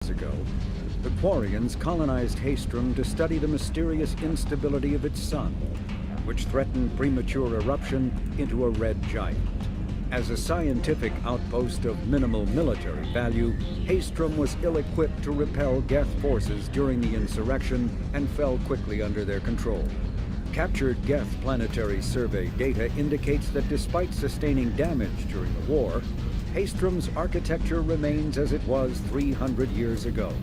ago, the Quarians colonized Haestrom to study the mysterious instability of its sun, which threatened premature eruption into a red giant. As a scientific outpost of minimal military value, Haestrom was ill-equipped to repel Geth forces during the insurrection and fell quickly under their control. Captured Geth planetary survey data indicates that despite sustaining damage during the war, Haestrom's architecture remains as it was 300 years ago,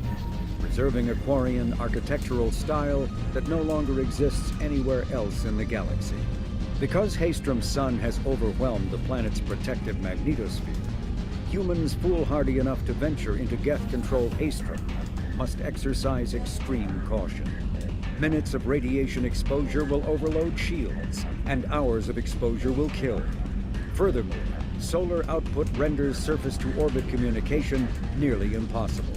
preserving a Quarian architectural style that no longer exists anywhere else in the galaxy. Because Haestrom's sun has overwhelmed the planet's protective magnetosphere, humans foolhardy enough to venture into Geth-controlled Haestrom must exercise extreme caution. Minutes of radiation exposure will overload shields, and hours of exposure will kill. Furthermore, solar output renders surface-to-orbit communication nearly impossible.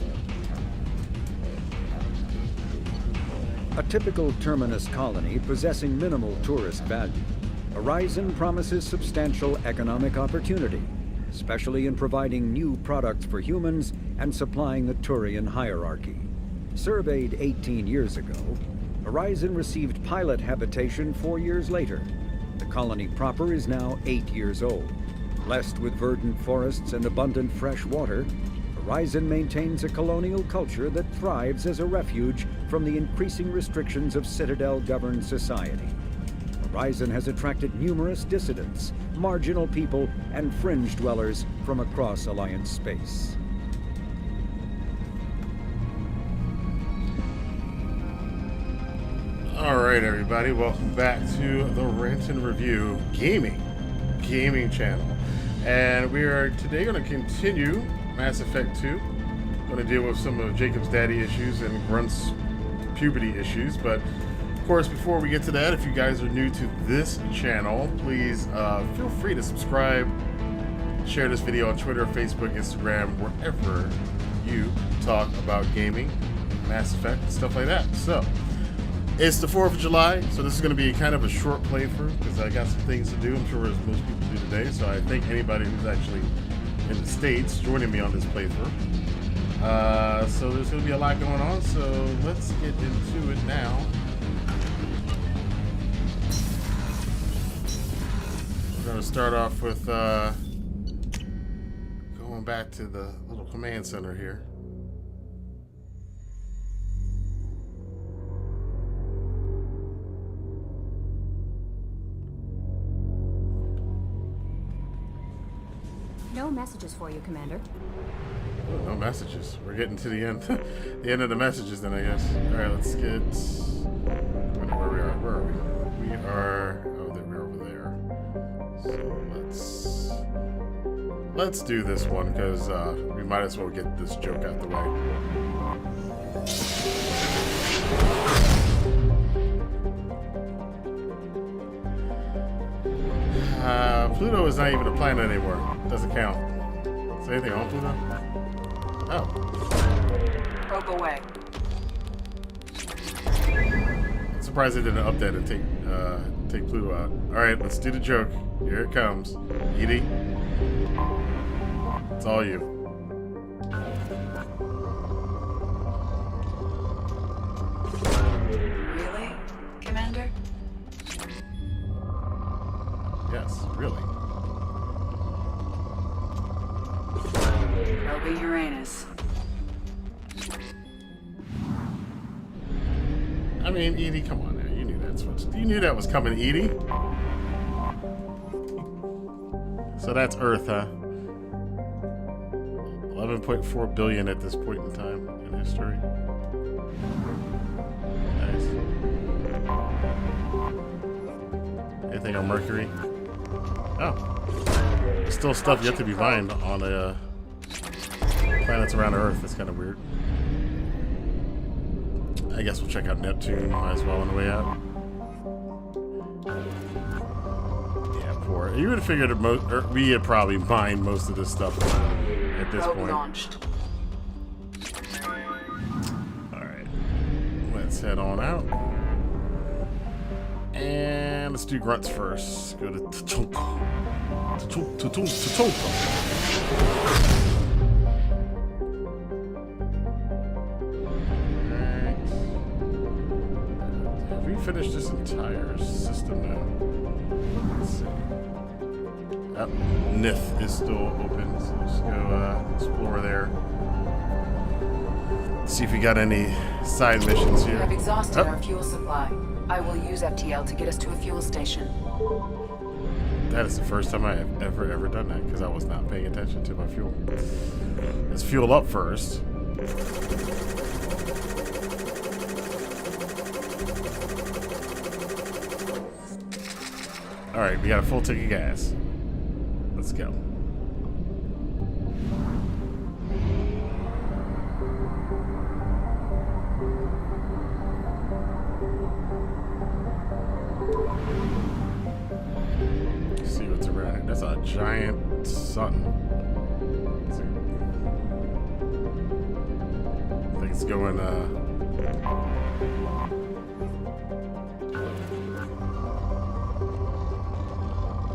A typical terminus colony possessing minimal tourist value, Horizon promises substantial economic opportunity, especially in providing new products for humans and supplying the Turian hierarchy. Surveyed 18 years ago, Horizon received pilot habitation 4 years later. The colony proper is now 8 years old. Blessed with verdant forests and abundant fresh water, Horizon maintains a colonial culture that thrives as a refuge from the increasing restrictions of Citadel-governed society. Horizon has attracted numerous dissidents, marginal people, and fringe dwellers from across Alliance space. Alright everybody, welcome back to the Rantin Review gaming channel. And we are today going to continue Mass Effect 2. Going to deal with some of Jacob's daddy issues and Grunt's puberty issues, but of course, before we get to that, if you guys are new to this channel, please feel free to subscribe, share this video on Twitter, Facebook, Instagram, wherever you talk about gaming, Mass Effect, stuff like that. So, it's the 4th of July, so this is going to be kind of a short playthrough because I got some things to do, I'm sure as most people do today, so I thank anybody who's actually in the States joining me on this playthrough. So there's going to be a lot going on, so let's get into it now. We're going to start off with going back to the little command center here. No messages for you, Commander. Oh, no messages. We're getting to the end. The end of the messages then, I guess. Alright, let's get... I don't know where we are. Where are we? We are... Oh, we're over there. So let's do this one, because we might as well get this joke out the way. Pluto is not even a planet anymore. Doesn't count. Is there anything on Pluto? Oh. Probe away. I'm surprised they didn't update and take Pluto out. Alright, let's do the joke. Here it comes. Edie. It's all you. Really, Commander? Yes, really. Probing Uranus. I mean, Edie, come on now. You knew that was coming, Edie. So that's Earth, huh? 11.4 billion at this point in time in history. Nice. Anything on Mercury? Oh. There's still stuff yet to be mined on planets around Earth. That's kind of weird. I guess we'll check out Neptune. Might as well on the way out. Yeah, poor. You would have figured that we had probably mined most of this stuff at this point. Launched. Alright. Let's head on out. And let's do grunts first. Go to Tatonka. Tatonka. finished this entire system now? Let's see. Oh, Nith is still open, so let's go explore there. See if we got any side missions We here. have exhausted Oh, our fuel supply. I will use FTL to get us to a fuel station. that is the first time I have ever done that because I was not paying attention to my fuel. Let's fuel up first. All right, we got a full tank of gas. Let's go. See what's around here. That's a giant sun. I think it's going,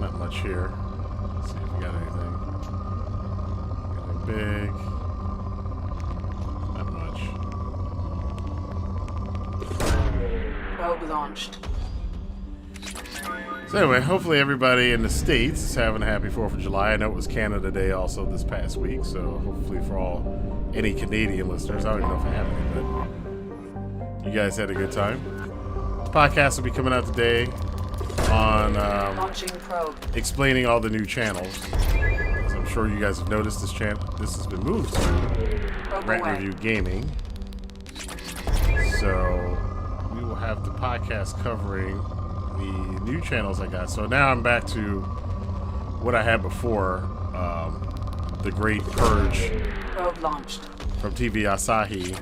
not much here. Let's see if we got anything. Anything big. Not much. Probe launched. So anyway, hopefully everybody in the States is having a happy 4th of July. I know it was Canada Day also this past week, so hopefully for any Canadian listeners, I don't even know if I have any, but you guys had a good time. The podcast will be coming out today on Launching probe. explaining all the new channels. As I'm sure you guys have noticed, this has been moved to Probe Rant away. Review Gaming. So we will have the podcast covering the new channels I got. So now I'm back to what I had before, the Great Purge Probe launched. from TV Asahi.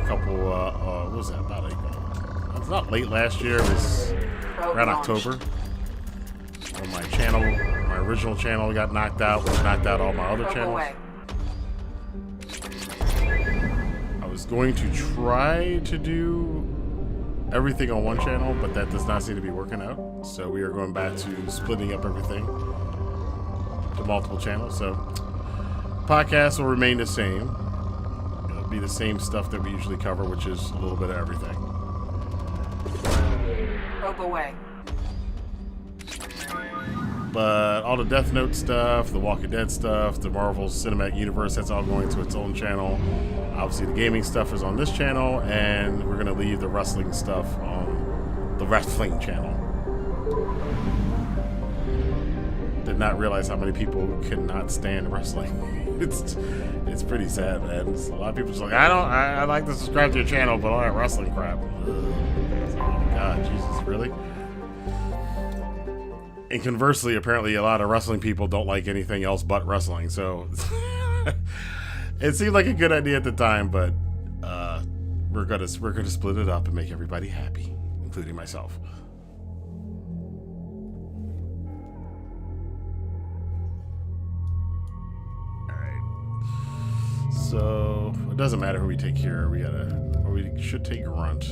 A couple, what was that, about it's not late last year, it was Probe around launched. October. When my channel, my original channel got knocked out, which knocked out all my other Probe channels. away. I was going to try to do everything on one channel, but that does not seem to be working out. So we are going back to splitting up everything to multiple channels. So podcasts will remain the same. It'll be the same stuff that we usually cover, which is a little bit of everything. Probe away. But all the Death Note stuff, the Walking Dead stuff, the Marvel Cinematic Universe, that's all going to its own channel. Obviously, the gaming stuff is on this channel, and we're going to leave the wrestling stuff on the wrestling channel. Did not realize how many people cannot stand wrestling. It's pretty sad, man. A lot of people just like, I like to subscribe to your channel, but all that wrestling crap. Oh God, Jesus, really? And conversely, apparently, a lot of wrestling people don't like anything else but wrestling. So it seemed like a good idea at the time, but we're gonna split it up and make everybody happy, including myself. All right. So it doesn't matter who we take here. We should take Grunt,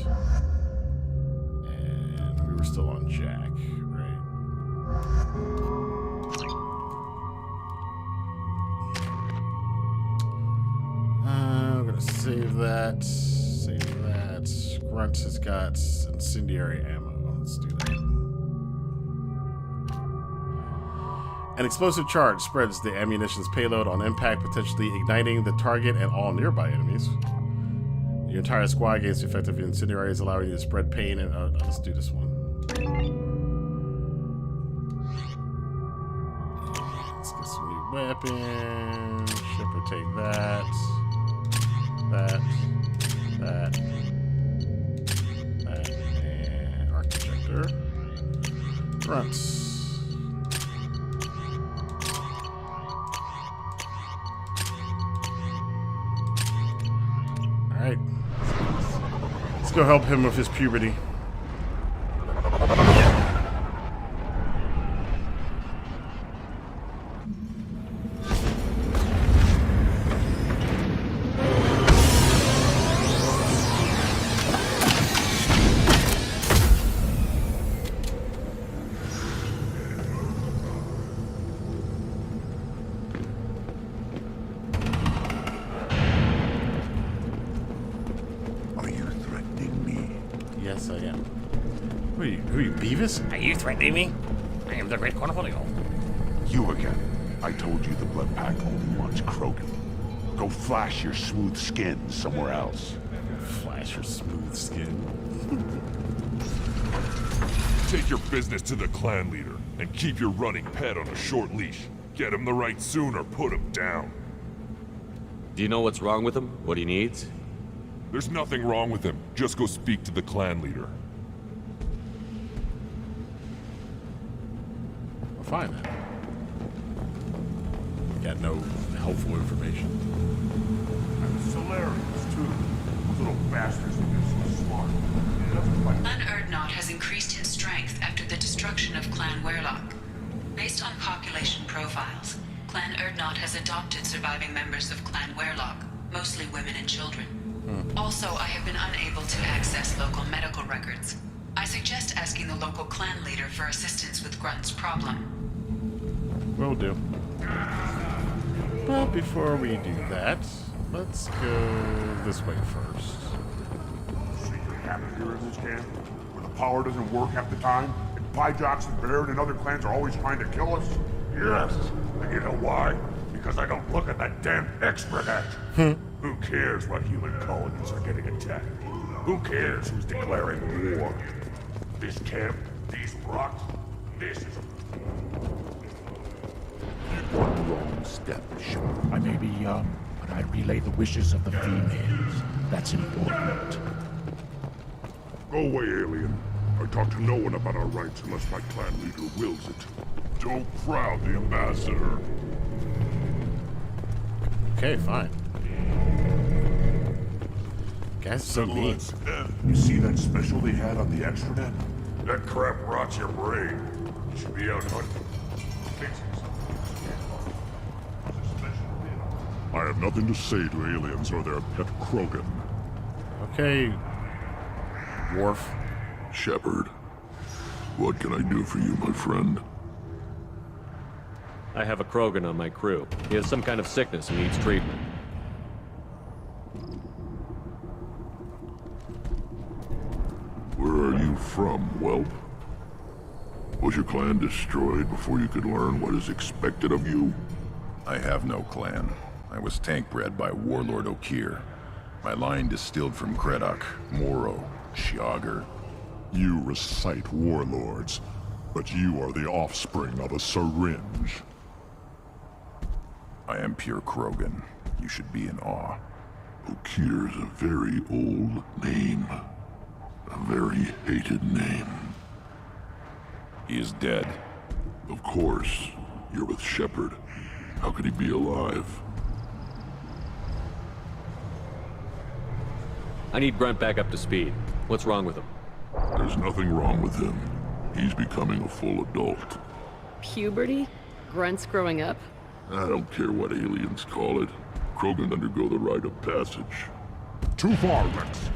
and we were still on Jack, right? I'm gonna save that. Save that. Grunt has got incendiary ammo. Let's do that. An explosive charge spreads the ammunition's payload on impact, potentially igniting the target and all nearby enemies. Your entire squad gains the effect of incendiaries, allowing you to spread pain. And let's do this one. Let's get some new weapons. Shipper, take that. That, and arc projector. Grunts. Alright. Let's go help him with his puberty. Yes, I am. Who are you, Beavis? Are you threatening me? I am the Great Cornholio. You again. I told you the Blood Pack only wants Krogan. Go flash your smooth skin somewhere else. Flash your smooth skin. Take your business to the clan leader, and keep your running pet on a short leash. Get him the right soon or put him down. Do you know what's wrong with him? What he needs? There's nothing wrong with him. Just go speak to the clan leader. Well, fine then. Got no helpful information. And Solarians, too. Those little bastards think they're so smart. Clan Erdnot has increased in strength after the destruction of Clan Werlock. Based on population profiles, Clan Erdnot has adopted surviving members of Clan Werlock, mostly women and children. Also, I have been unable to access local medical records. I suggest asking the local clan leader for assistance with Grunt's problem. Will do. But before we do that, let's go this way first. Secret happen here in this camp? Where the power doesn't work half the time? And Pyjox and Baird and other clans are always trying to kill us? Yes. And you know why? Because I don't look at that damn extranet. Who cares what human colonies are getting attacked? Who cares who's declaring war? This camp, these rocks, this is one wrong step, sure. I may be young, but I relay the wishes of the females. That's important. Go away, alien. I talk to no one about our rights unless my clan leader wills it. Don't crowd the ambassador. Okay, fine. Guys, so mean. You see that special they had on the extranet? That crap rots your brain. You should be out hunting. I have nothing to say to aliens or their pet Krogan. Okay, Worf. Shepard, what can I do for you, my friend? I have a Krogan on my crew. He has some kind of sickness and needs treatment. Where are you from, whelp? Was your clan destroyed before you could learn what is expected of you? I have no clan. I was tank bred by Warlord Okir. My line distilled from Kredok, Moro, Shiagar. You recite warlords, but you are the offspring of a syringe. I am pure Krogan. You should be in awe. Okir's a very old name. A very hated name. He is dead. Of course. You're with Shepard. How could he be alive? I need Grunt back up to speed. What's wrong with him? There's nothing wrong with him. He's becoming a full adult. Puberty? Grunt's growing up? I don't care what aliens call it. Krogan undergo the rite of passage. Too far, Rex.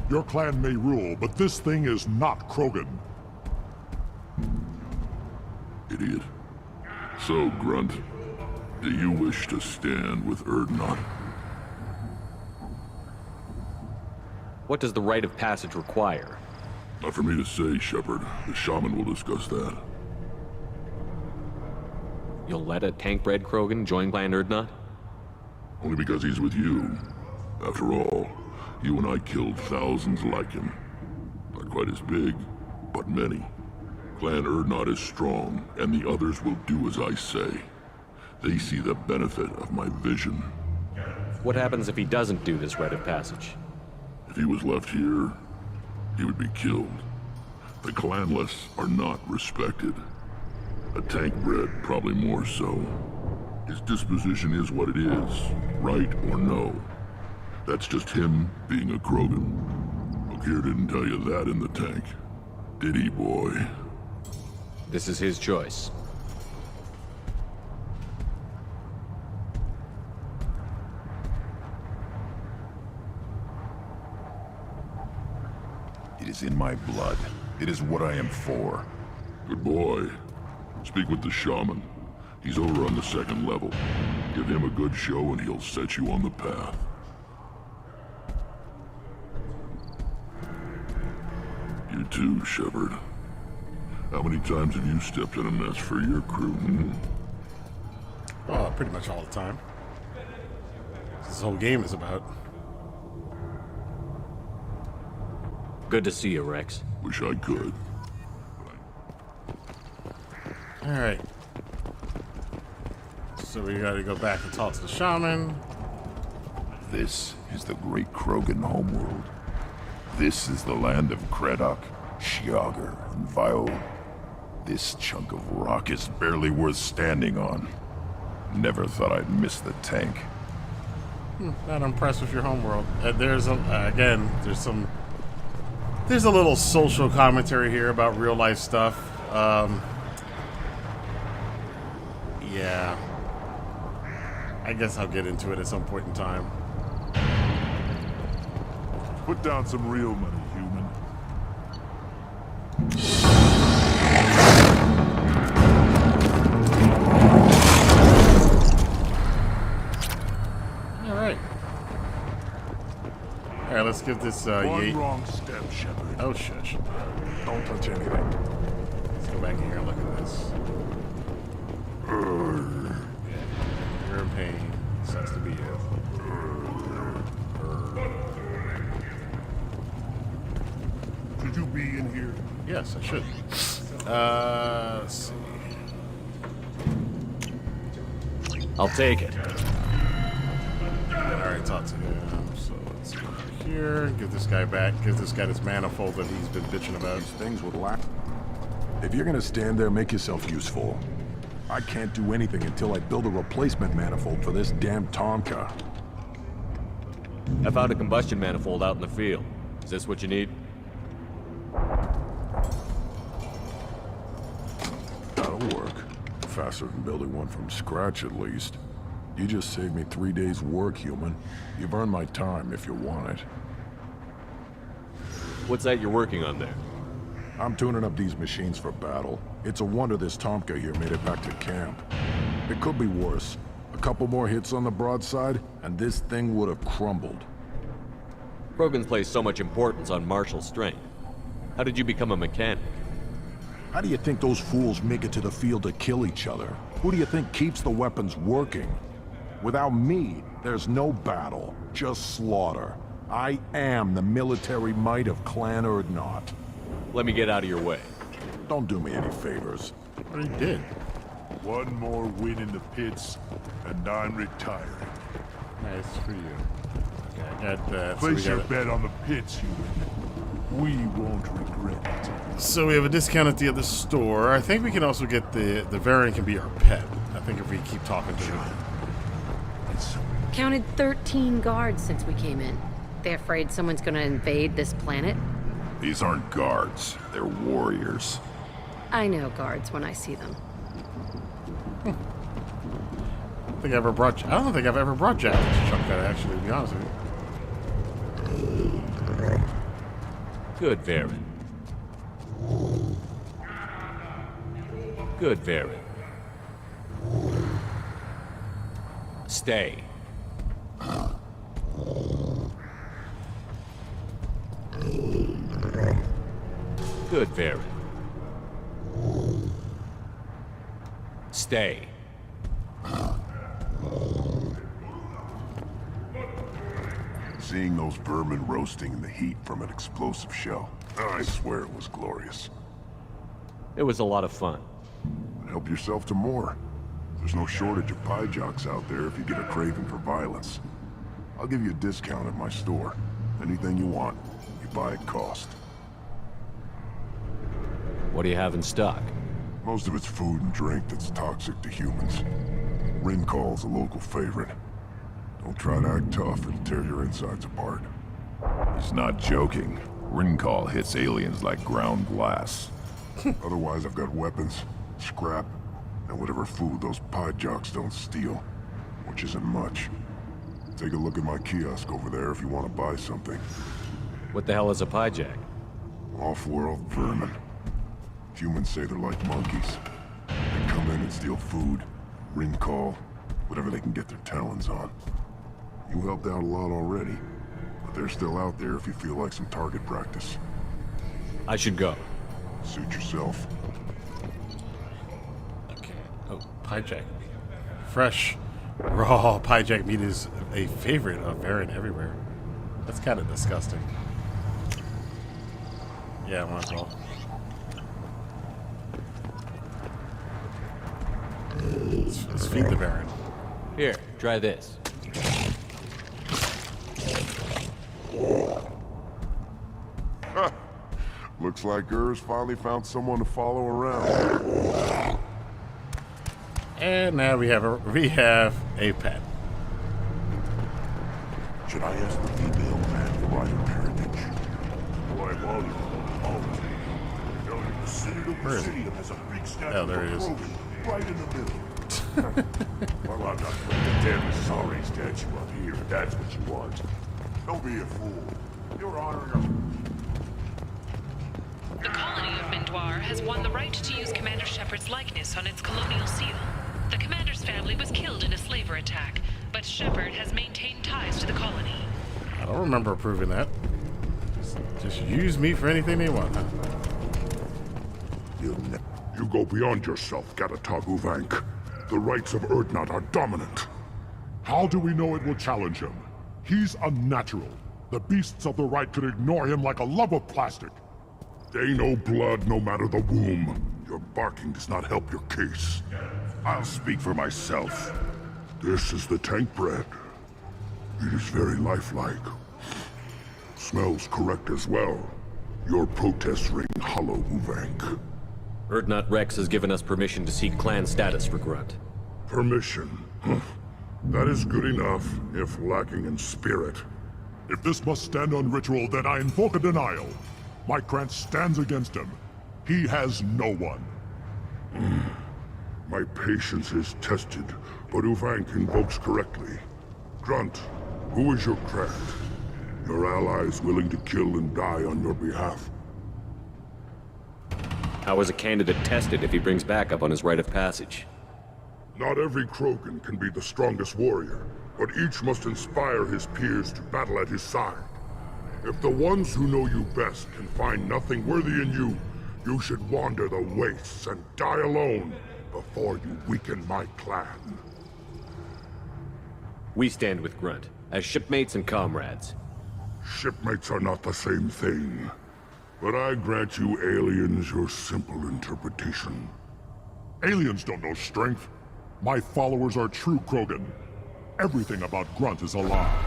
Your clan may rule, but this thing is not Krogan. Idiot. So, Grunt, do you wish to stand with Erdnot? What does the Rite of Passage require? Not for me to say, Shepard. The shaman will discuss that. You'll let a tank-bred Krogan join Clan Erdnot? Only because he's with you. After all, you and I killed thousands like him. Not quite as big, but many. Clan Erdnot is strong, and the others will do as I say. They see the benefit of my vision. What happens if he doesn't do this Rite of Passage? If he was left here, he would be killed. The clanless are not respected. A tank bred, probably more so. His disposition is what it is, right or no. That's just him being a Krogan. Okir didn't tell you that in the tank. Did he, boy? This is his choice. It is in my blood. It is what I am for. Good boy. Speak with the shaman. He's over on the second level. Give him a good show and he'll set you on the path. You too, Shepard. How many times have you stepped in a mess for your crew? Well, pretty much all the time. This whole game is about. Good to see you, Rex. Wish I could. Alright. So we gotta go back and talk to the shaman. This is the great Krogan homeworld. This is the land of Kredok, Shiagar, and Vio. This chunk of rock is barely worth standing on. Never thought I'd miss the tank. Not impressed with your homeworld. There's a little social commentary here about real life stuff. Yeah. I guess I'll get into it at some point in time. Put down some real money, human. Alright. Alright, let's give this One wrong step, Shepard. Oh, shush. Don't touch anything. Let's go back in here and look at this. You're in pain. Sucks to be you. Should you be in here? Yes, I should. Let's see. I'll take it. I already talked to him, so let's go over here. Give this guy back. Give this guy this manifold that he's been bitching about. These things would last. If you're gonna stand there, make yourself useful. I can't do anything until I build a replacement manifold for this damn Tonka. I found a combustion manifold out in the field. Is this what you need? That'll work. Faster than building one from scratch, at least. You just saved me 3 days' work, human. You've earned my time if you want it. What's that you're working on there? I'm tuning up these machines for battle. It's a wonder this Tomka here made it back to camp. It could be worse. A couple more hits on the broadside, and this thing would have crumbled. Krogan place so much importance on martial strength. How did you become a mechanic? How do you think those fools make it to the field to kill each other? Who do you think keeps the weapons working? Without me, there's no battle, just slaughter. I am the military might of Clan Urdnot. Let me get out of your way. Don't do me any favors. What he did. One more win in the pits, and I'm retiring. Nice for you. Okay, I got that. Place your bet on the pits, human. We won't regret it. So we have a discount at the other store. I think we can also get the variant can be our pet. I think if we keep talking to him. Counted 13 guards since we came in. They afraid someone's gonna invade this planet? These aren't guards, they're warriors. I know guards when I see them. I don't think I've ever brought Jack to Chuck that, actually, to be honest with you. Good variant. Good variant. Stay. Good variant. Stay. Seeing those vermin roasting in the heat from an explosive shell, I swear it was glorious. It was a lot of fun. Help yourself to more. There's no shortage of pie jocks out there if you get a craving for violence. I'll give you a discount at my store. Anything you want, you buy at cost. What do you have in stock? Most of it's food and drink that's toxic to humans. Rincall's a local favorite. Don't try to act tough, it'll tear your insides apart. He's not joking. Rincall hits aliens like ground glass. Otherwise, I've got weapons, scrap, and whatever food those pie jocks don't steal, which isn't much. Take a look at my kiosk over there if you want to buy something. What the hell is a pie jack? Off-world vermin. Humans say they're like monkeys. They come in and steal food, Rincall, whatever they can get their talons on. You helped out a lot already, but they're still out there if you feel like some target practice. I should go. Suit yourself. Okay. Oh, pie jack. Fresh, raw pie jack meat is a favorite of Baron everywhere. That's kind of disgusting. Yeah, might as well. Let's feed the Baron. Here, try this. Looks like Gur's finally found someone to follow around. And now we have a pet. Should I ask the female man the right of parentage? Why, well, the city Where is he? has a big statue Oh, there he of is. Krogan right in the middle. Well, I'm not putting the damn sorry statue up here, if that's what you want. Don't be a fool. You're honoring a... The colony of Mindoir has won the right to use Commander Shepard's likeness on its colonial seal. The commander's family was killed in a slaver attack, but Shepard has maintained ties to the colony. I don't remember approving that. Just use me for anything they want, huh? You go beyond yourself, Gatatog Uvank. The rights of Urdnot are dominant. How do we know it will challenge him? He's unnatural. The beasts of the right could ignore him like a lump of plastic. They know blood no matter the womb. Your barking does not help your case. I'll speak for myself. This is the tank bread. It is very lifelike. Smells correct as well. Your protests ring hollow, Uvank. Urdnot Rex has given us permission to seek clan status for Grunt. Permission. That is good enough, if lacking in spirit. If this must stand on ritual, then I invoke a denial. My Grant stands against him. He has no one. My patience is tested, but Uvank invokes correctly. Grunt, who is your Grant? Your allies willing to kill and die on your behalf. How is a candidate tested if he brings backup on his rite of passage? Not every Krogan can be the strongest warrior, but each must inspire his peers to battle at his side. If the ones who know you best can find nothing worthy in you, you should wander the wastes and die alone before you weaken my clan. We stand with Grunt, as shipmates and comrades. Shipmates are not the same thing. But I grant you aliens your simple interpretation. Aliens don't know strength. My followers are true Krogan. Everything about Grunt is a lie.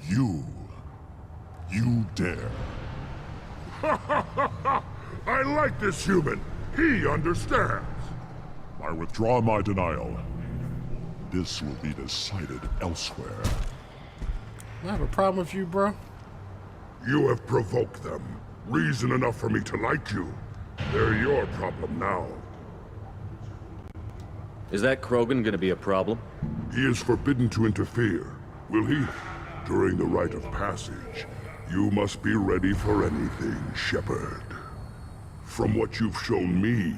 You dare. I like this human. He understands. I withdraw my denial. This will be decided elsewhere. I have a problem with you, bro. You have provoked them. Reason enough for me to like you. They're your problem now. Is that Krogan gonna be a problem? He is forbidden to interfere. Will he? During the Rite of Passage, you must be ready for anything, Shepard. From what you've shown me,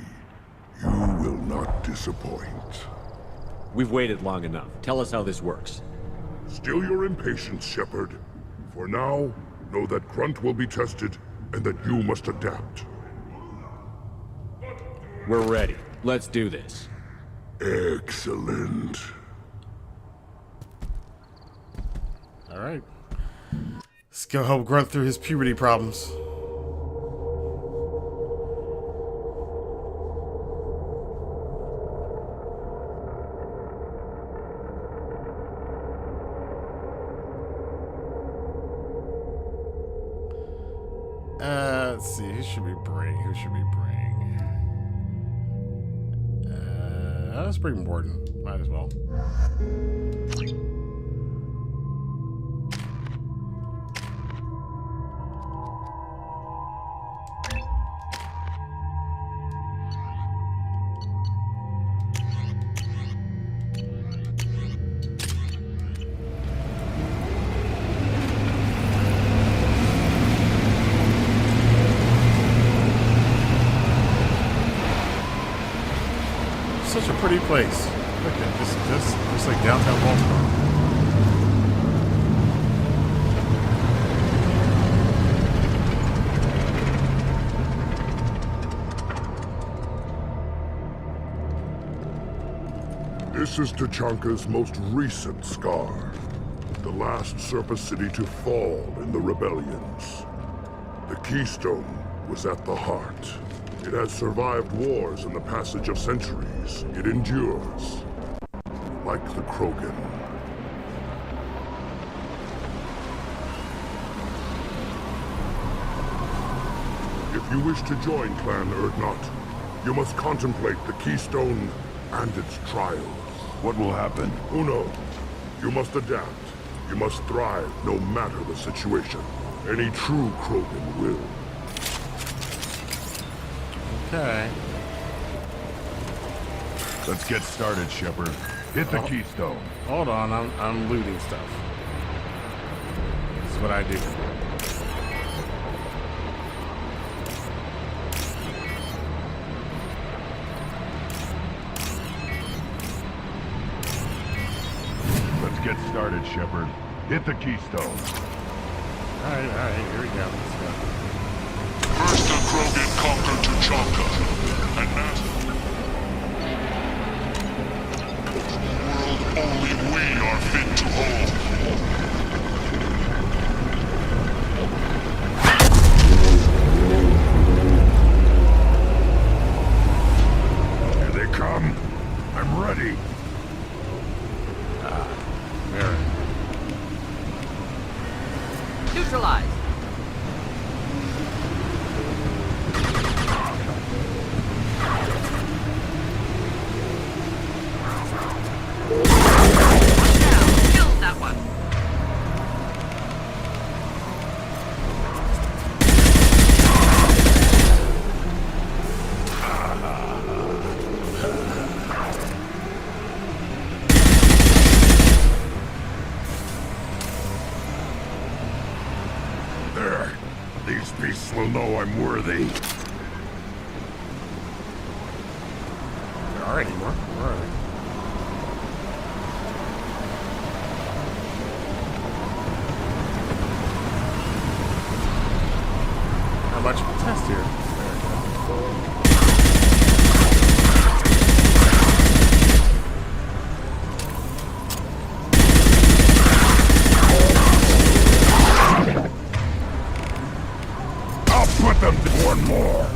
you will not disappoint. We've waited long enough. Tell us how this works. Still your impatience, Shepard. For now, know that Grunt will be tested, and that you must adapt. We're ready. Let's do this. Excellent. Alright. Let's go help Grunt through his puberty problems. Let's see, who should we bring? Let's bring Morden. Might as well. Such a pretty place. Look at this, just like downtown Baltimore. This is Tachanka's most recent scar. The last surface city to fall in the rebellions. The Keystone was at the heart. It has survived wars and the passage of centuries. It endures. Like the Krogan. If you wish to join Clan Urdnot, you must contemplate the Keystone and its trials. What will happen? Who knows? You must adapt. You must thrive no matter the situation. Any true Krogan will. Okay. Let's get started, Shepard. Hit the Keystone. Hold on, I'm looting stuff. This is what I do. Let's get started, Shepard. Hit the Keystone. Alright, here we go. Let's go. First the Krogan conquered Tachanka, and now world only we are fit to hold. Here they come. I'm ready. There. Neutralized. Kill that one. There. These beasts will know I'm worthy. There are any more? Where are they? Not much of a test here. I'll put them to one more.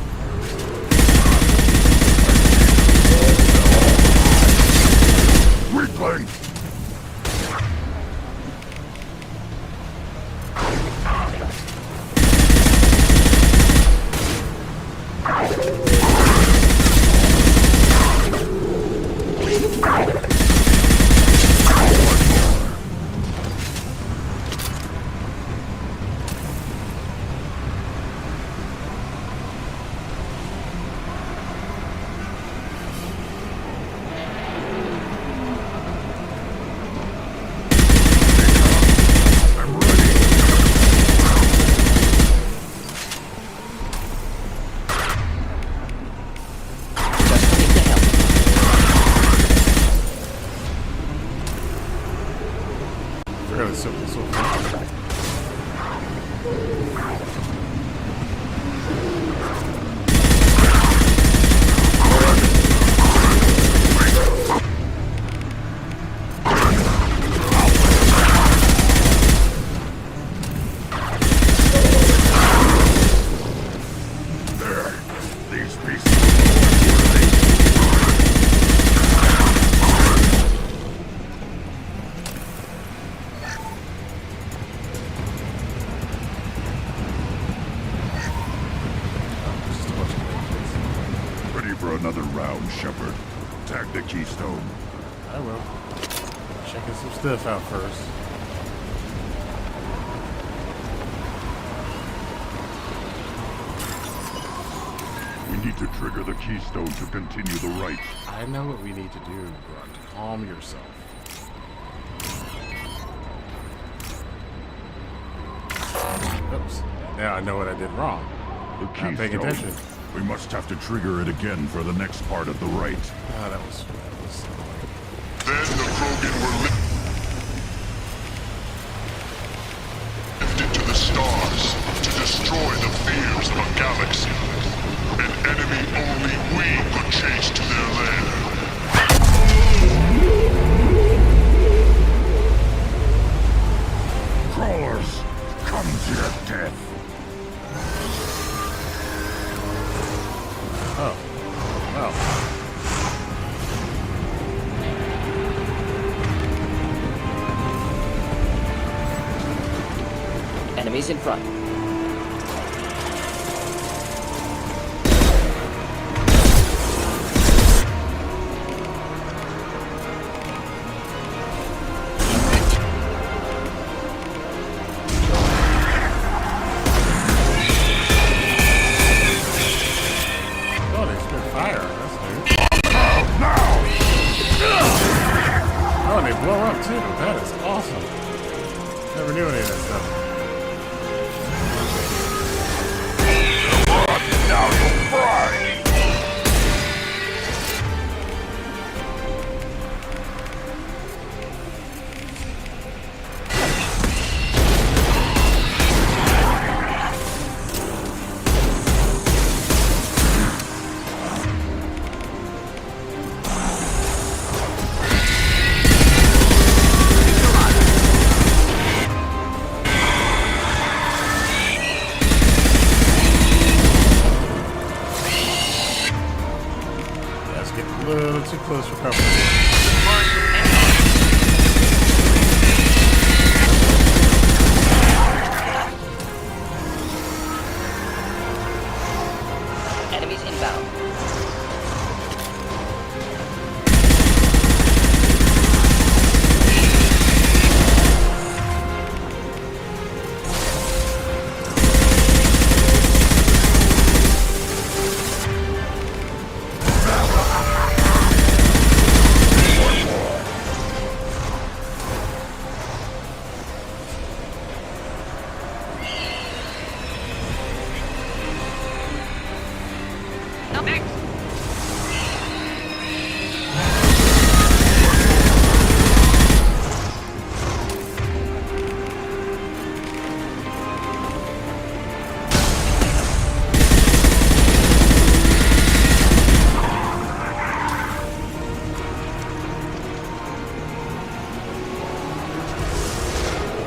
Weakling. Fairly simple so far. There. These beasts will know I'm worthy. Ready for another round, Shepard. Attack the Keystone. I will. Checking some stuff out first. We need to trigger the Keystone to continue the rite. I know what we need to do, Grunt. Calm yourself. Oops. Now I know what I did wrong. The Not paying Keystone. attention. We must have to trigger it again for the next part of the rite. Oh, that was Then the Krogan were lifted to the stars to destroy the fears of a galaxy. An enemy only we could chase to their lair. Enemies in front. Oh, they spit fire. That's new. Oh, and they blow up too. That is awesome. Never knew any of that stuff. Now you'll fry! Let's get a little too close for cover. Enemies inbound.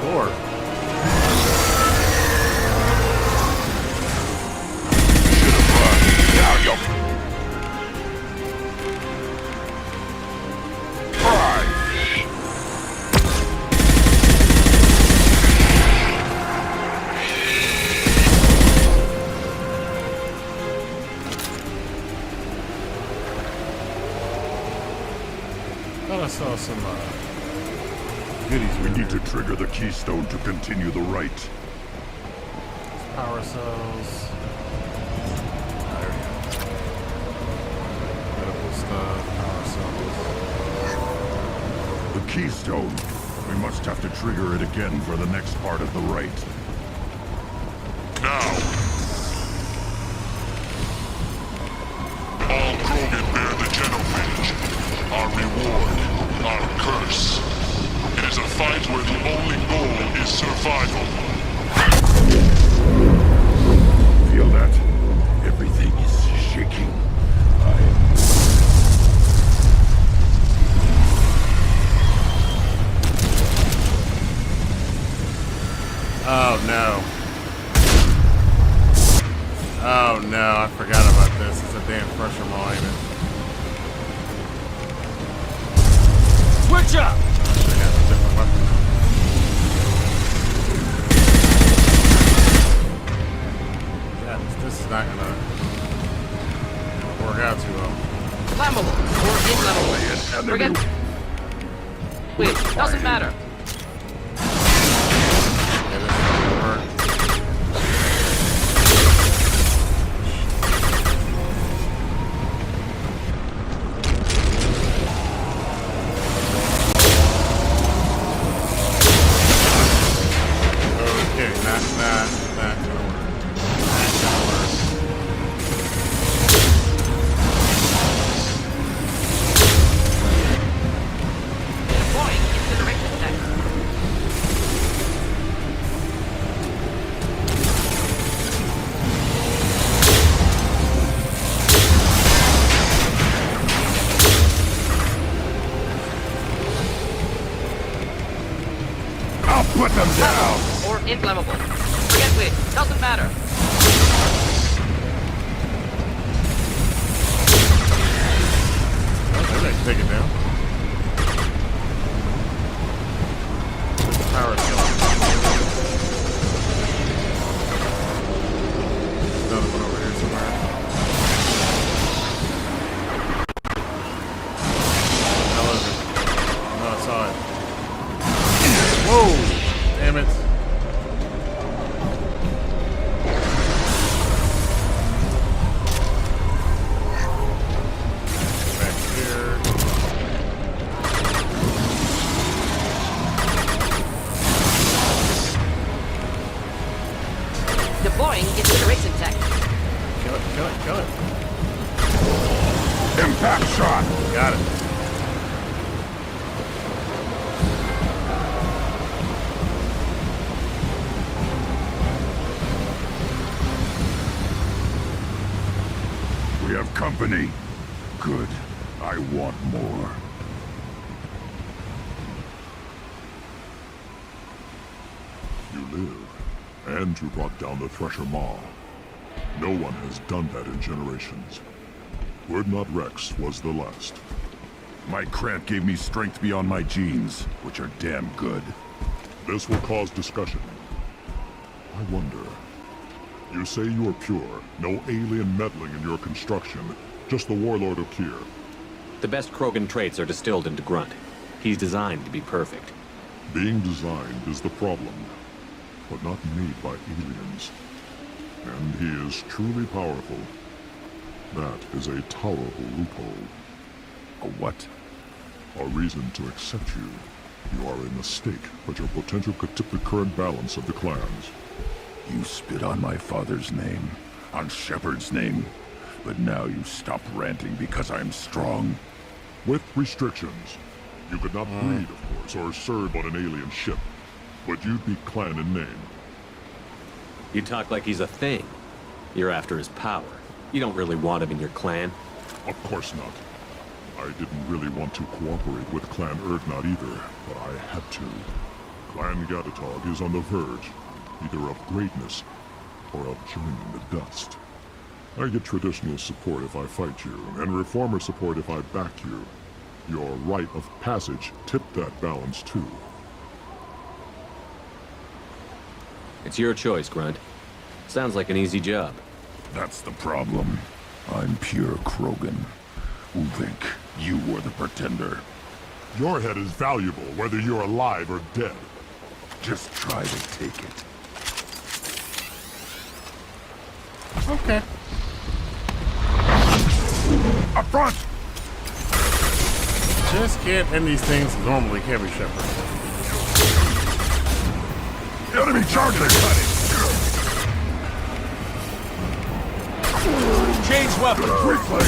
Lord. Now you'll fry! Thought I saw some goodies. We need to trigger the keystone to continue the rite. Power cells. Medical stuff. Power cells. The keystone. We must have to trigger it again for the next part of the rite. Now! All Krogan bear the genophage. Our reward, our curse. It is a fight where the only goal is survival. Feel that? Everything is shaking. Oh no. Oh no, I forgot about this. It's a damn pressure mall, ain't it? Switch up! I should have a different weapon. Yeah, this is not gonna work out too well. Flammable or inflammable. Forget. Wait, doesn't matter. Yeah, this is not gonna work. Okay, not gonna work. Not gonna work. Deploying incineration tank. I'll put them down! Or inflammable. Forget which. Doesn't matter. Oh, they take it down. Power kill. Oh, damn it. Back here. Deploying incineration tech. Kill it, kill it, kill it. Impact shot! Got it. We have company. Good. I want more. You live. And you brought down the Thresher Maw. No one has done that in generations. Urdnot Rex was the last. My cramp gave me strength beyond my genes, which are damn good. This will cause discussion. I wonder. You say you are pure, no alien meddling in your construction, just the warlord of Kier. The best Krogan traits are distilled into Grunt. He's designed to be perfect. Being designed is the problem, but not made by aliens. And he is truly powerful. That is a tolerable loophole. A what? A reason to accept you. You are a mistake, but your potential could tip the current balance of the clans. You spit on my father's name, on Shepard's name, but now you stop ranting because I'm strong. With restrictions. You could not breed, of course, or serve on an alien ship, but you'd be clan in name. You talk like he's a thing. You're after his power. You don't really want him in your clan. Of course not. I didn't really want to cooperate with Clan Urdnot either, but I had to. Clan Gatatog is on the verge, either of greatness or of joining the dust. I get traditional support if I fight you, and reformer support if I back you. Your rite of passage tipped that balance too. It's your choice, Grunt. Sounds like an easy job. That's the problem. I'm pure Krogan. Ulvik, you were the pretender. Your head is valuable, whether you're alive or dead. Just try to take it. Okay. Up front! Just can't end these things normally, can we, Shepard? Enemy charging! Change weapon! Reflex!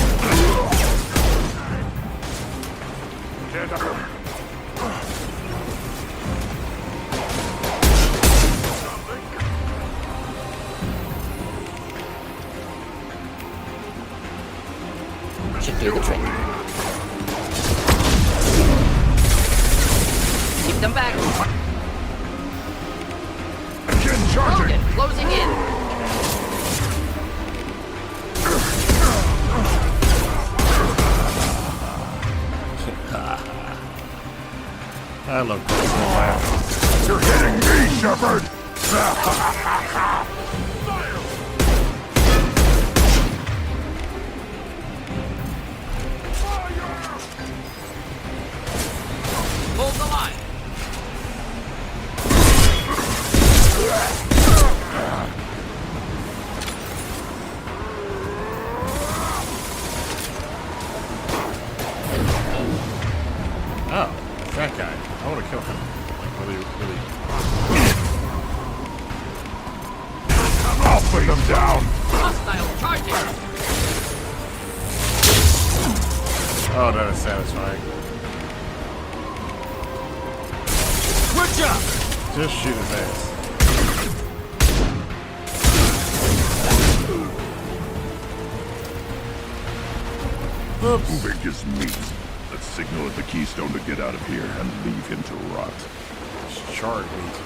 Should do the trick. Keep them back. Again charging! Krogan, closing in. I love personal laugh. You're hitting me, Shepard! Hold the line. Oh, that guy. I want to kill him. Like, really, really. I'll put them down! Hostile charging. Oh, that is satisfying. Good job! Just shoot his ass. Oops. Ulvik is meat. Let's signal at the Keystone to get out of here and leave him to rot. It's charred meat.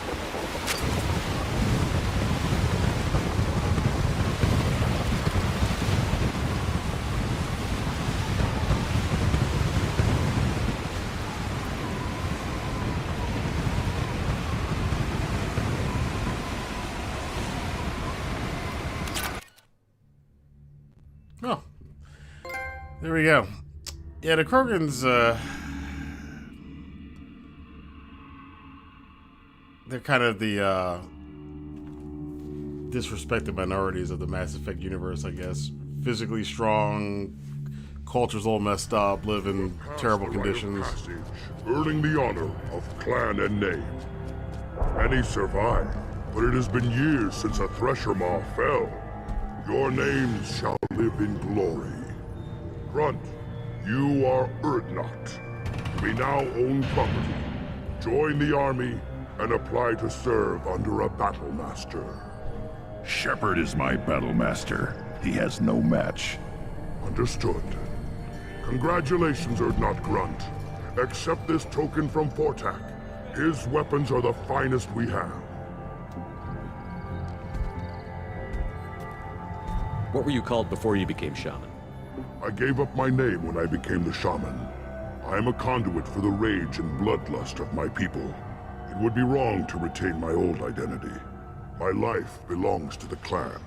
Oh, there we go. Yeah, the Krogans, they're kind of the disrespected minorities of the Mass Effect universe, I guess. Physically strong, culture's all messed up, live in terrible conditions. Earning the honor of clan and name. Many survive, but it has been years since a Thresher Maw fell. Your names shall live in glory. Grunt, you are Urdnot. We now own property. Join the army and apply to serve under a battle master. Shepard is my battle master. He has no match. Understood. Congratulations, Urdnot Grunt. Accept this token from Fortak. His weapons are the finest we have. What were you called before you became shaman? I gave up my name when I became the shaman. I am a conduit for the rage and bloodlust of my people. It would be wrong to retain my old identity. My life belongs to the clan.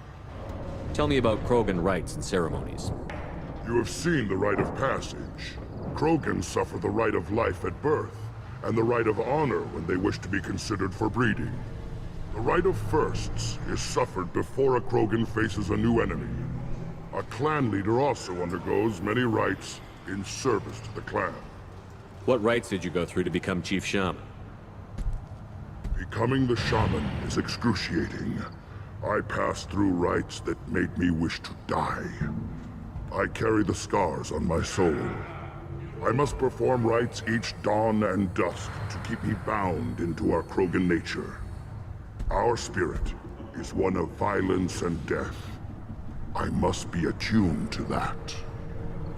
Tell me about Krogan rites and ceremonies. You have seen the Rite of Passage. Krogan suffer the rite of life at birth, and the rite of honor when they wish to be considered for breeding. The rite of firsts is suffered before a Krogan faces a new enemy. A clan leader also undergoes many rites in service to the clan. What rites did you go through to become Chief Shaman? Becoming the shaman is excruciating. I passed through rites that made me wish to die. I carry the scars on my soul. I must perform rites each dawn and dusk to keep me bound into our Krogan nature. Our spirit is one of violence and death. I must be attuned to that.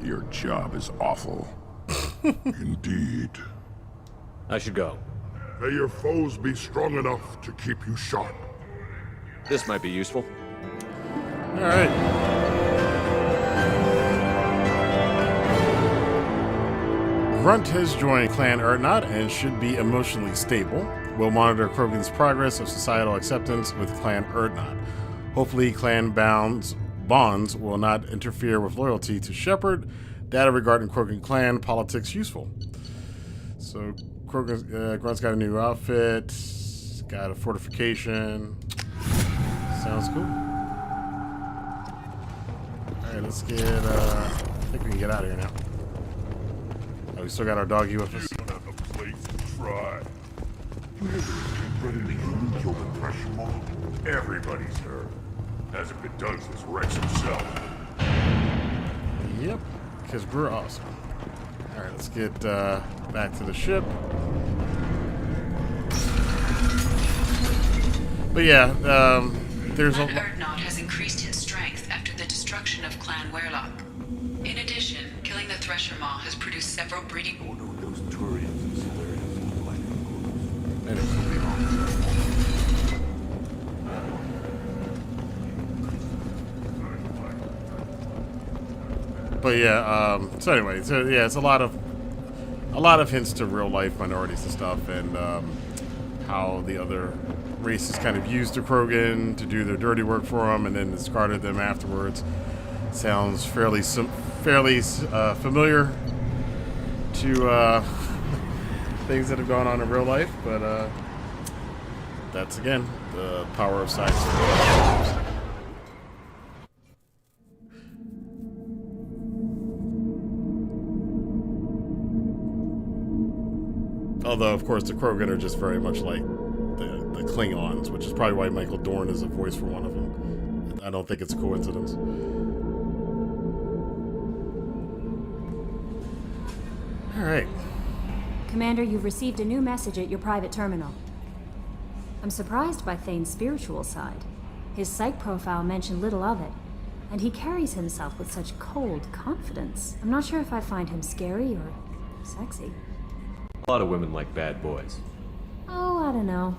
Your job is awful. Indeed. I should go. May your foes be strong enough to keep you sharp. This might be useful. All right. Grunt has joined Clan Urdnot and should be emotionally stable. We'll monitor Krogan's progress of societal acceptance with Clan Urdnot. Hopefully, clan bonds will not interfere with loyalty to Shepard. Data regarding Krogan clan politics useful. So, Grunt's got a new outfit, got a fortification. Sounds cool. Alright, let's get, I think we can get out of here now. Oh, we still got our doggy with us. You don't have a place to try. Ready to kill the Thresher Maw? Everybody's hurt. Hasn't been done since Rex himself. Yep, because we're awesome. Alright, let's get back to the ship. But yeah, there's Clan Urdnot has increased its strength after the destruction of Clan Werlock. In addition, killing the Thresher Maw has produced several breeding... Those Turians and Solarians like But yeah, so anyway, yeah, it's a lot of hints to real life minorities and stuff, and how the other races kind of used the Krogan to do their dirty work for them, and then discarded them afterwards. Sounds fairly familiar to things that have gone on in real life, but that's again the power of science. Although, of course, the Krogan are just very much like the Klingons, which is probably why Michael Dorn is a voice for one of them. I don't think it's a coincidence. All right. Commander, you've received a new message at your private terminal. I'm surprised by Thane's spiritual side. His psych profile mentioned little of it, and he carries himself with such cold confidence. I'm not sure if I find him scary or sexy. A lot of women like bad boys. Oh, I don't know.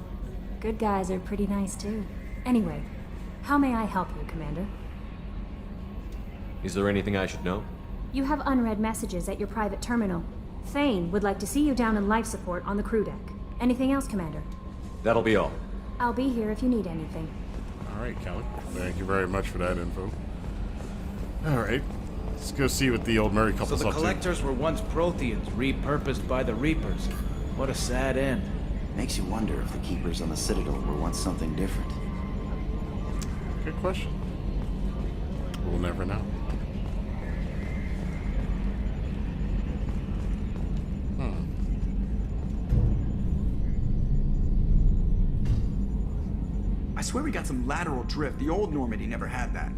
Good guys are pretty nice too. Anyway, how may I help you, Commander? Is there anything I should know? You have unread messages at your private terminal. Thane would like to see you down in life support on the crew deck. Anything else, Commander? That'll be all. I'll be here if you need anything. All right, Kelly. Thank you very much for that info. All right. Let's go see what the old married couple's So the up to. Collectors were once Protheans, repurposed by the Reapers. What a sad end. Makes you wonder if the Keepers on the Citadel were once something different. Good question. We'll never know. I swear we got some lateral drift. The old Normandy never had that.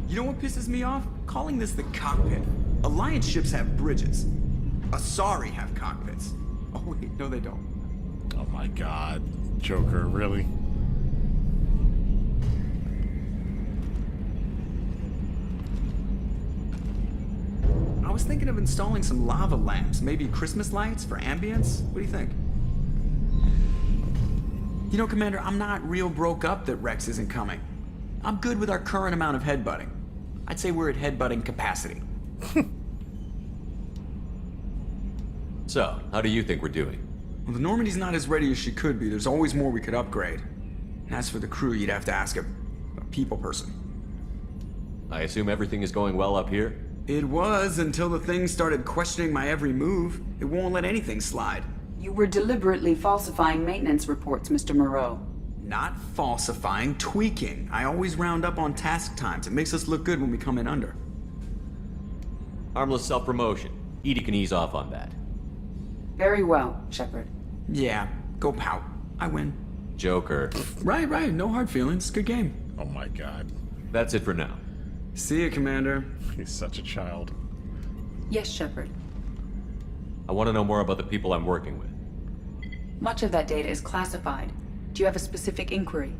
You know what pisses me off? Calling this the cockpit. Alliance ships have bridges. Asari have cockpits. Oh wait, no they don't. Oh my god. Joker, really? I was thinking of installing some lava lamps, maybe Christmas lights for ambience. What do you think? You know, Commander, I'm not real broke up that Rex isn't coming. I'm good with our current amount of headbutting. I'd say we're at headbutting capacity. So, how do you think we're doing? Well, the Normandy's not as ready as she could be. There's always more we could upgrade. And as for the crew, you'd have to ask a people person. I assume everything is going well up here? It was, until the thing started questioning my every move. It won't let anything slide. You were deliberately falsifying maintenance reports, Mr. Moreau. Not falsifying, tweaking. I always round up on task times. It makes us look good when we come in under. Harmless self-promotion. Edie can ease off on that. Very well, Shepard. Yeah, go pout. I win. Joker. Right, no hard feelings. Good game. Oh my god. That's it for now. See you, Commander. He's such a child. Yes, Shepard. I want to know more about the people I'm working with. Much of that data is classified. Do you have a specific inquiry?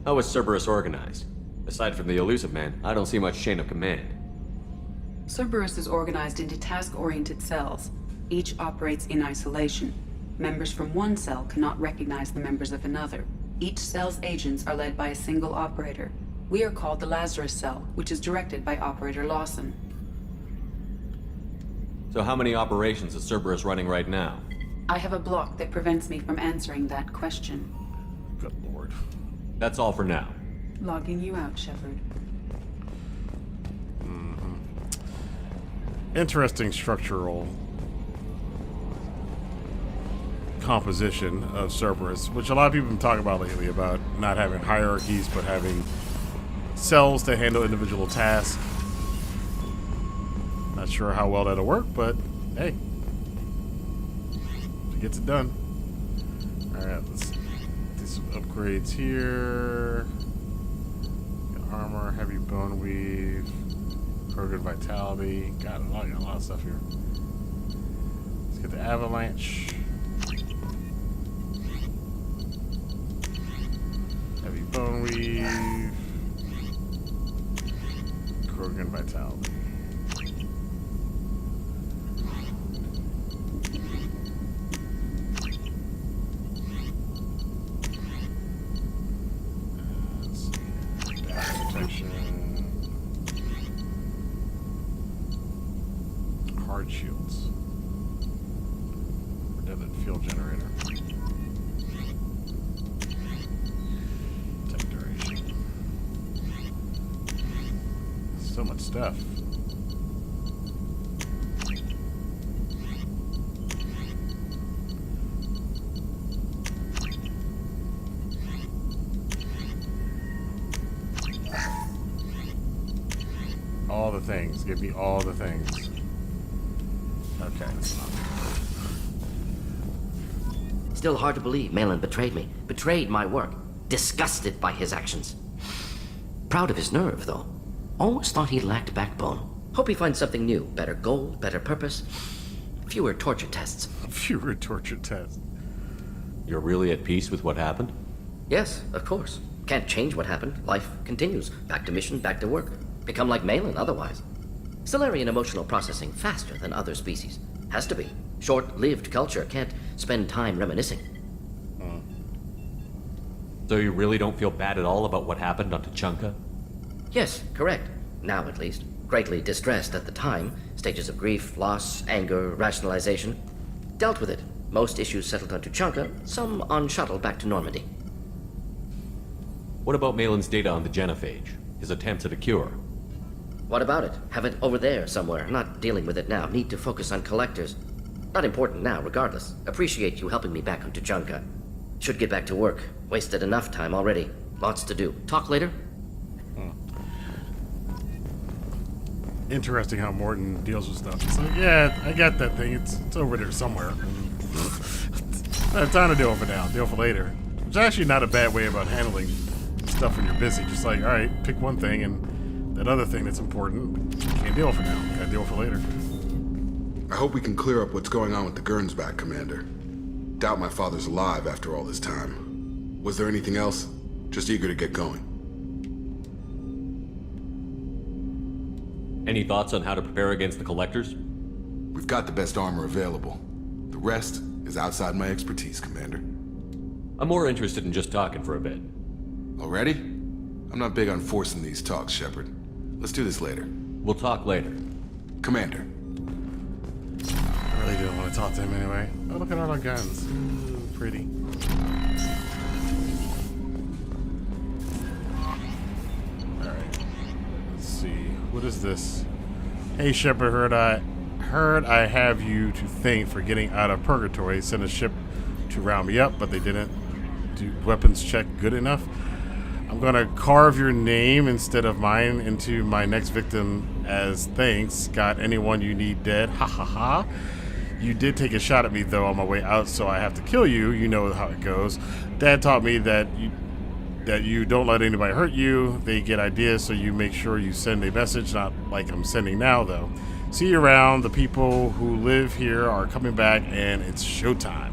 How is Cerberus organized? Aside from the elusive man, I don't see much chain of command. Cerberus is organized into task-oriented cells. Each operates in isolation. Members from one cell cannot recognize the members of another. Each cell's agents are led by a single operator. We are called the Lazarus Cell, which is directed by Operator Lawson. So how many operations is Cerberus running right now? I have a block that prevents me from answering that question. Good lord. That's all for now. Logging you out, Shepard. Interesting structural composition of Cerberus, which a lot of people have been talking about lately, about not having hierarchies, but having cells to handle individual tasks. Not sure how well that'll work, but hey, it gets it done. Alright, let's do some upgrades here. Got armor, heavy bone weave, Krogan vitality. Got a lot of stuff here. Let's get the avalanche. Heavy bone weave. Krogan vitality. Hard shields. Redundant fuel generator. Tech duration. So much stuff. All the things. Give me all the things. Okay. Still hard to believe Malin betrayed me. Betrayed my work. Disgusted by his actions. Proud of his nerve, though. Always thought he lacked backbone. Hope he finds something new. Better goal, better purpose. Fewer torture tests. Fewer torture tests. You're really at peace with what happened? Yes, of course. Can't change what happened. Life continues. Back to mission, back to work. Become like Malin otherwise. Solarian emotional processing faster than other species. Has to be. Short-lived culture can't spend time reminiscing. So you really don't feel bad at all about what happened on Tuchanka? Yes, correct. Now at least. Greatly distressed at the time. Stages of grief, loss, anger, rationalization. Dealt with it. Most issues settled on Tuchanka, some on shuttle back to Normandy. What about Malin's data on the genophage? His attempts at a cure? What about it? Have it over there somewhere. Not dealing with it now. Need to focus on collectors. Not important now, regardless. Appreciate you helping me back on Tuchanka. Should get back to work. Wasted enough time already. Lots to do. Talk later? Interesting how Morton deals with stuff. It's like, yeah, I got that thing. It's over there somewhere. I have time to deal with it now. Deal for later. It's actually not a bad way about handling stuff when you're busy. Just like, all right, pick one thing, and that other thing that's important, can't deal with it now. Gotta deal with it later. I hope we can clear up what's going on with the Gernsback, Commander. Doubt my father's alive after all this time. Was there anything else? Just eager to get going. Any thoughts on how to prepare against the collectors? We've got the best armor available. The rest is outside my expertise, Commander. I'm more interested in just talking for a bit. Already? I'm not big on forcing these talks, Shepard. Let's do this later. We'll talk later. Commander. I really didn't want to talk to him anyway. Oh, look at all our guns. Ooh, pretty. Alright. Let's see. What is this? Hey, Shepard, heard I have you to thank for getting out of purgatory. Sent a ship to round me up, but they didn't do weapons check good enough. I'm gonna carve your name instead of mine into my next victim as thanks. Got anyone you need dead? Ha ha ha. You did take a shot at me though on my way out, so I have to kill you. You know how it goes. Dad taught me that you don't let anybody hurt you. They get ideas, so you make sure you send a message, not like I'm sending now though. See you around. The people who live here are coming back and it's showtime.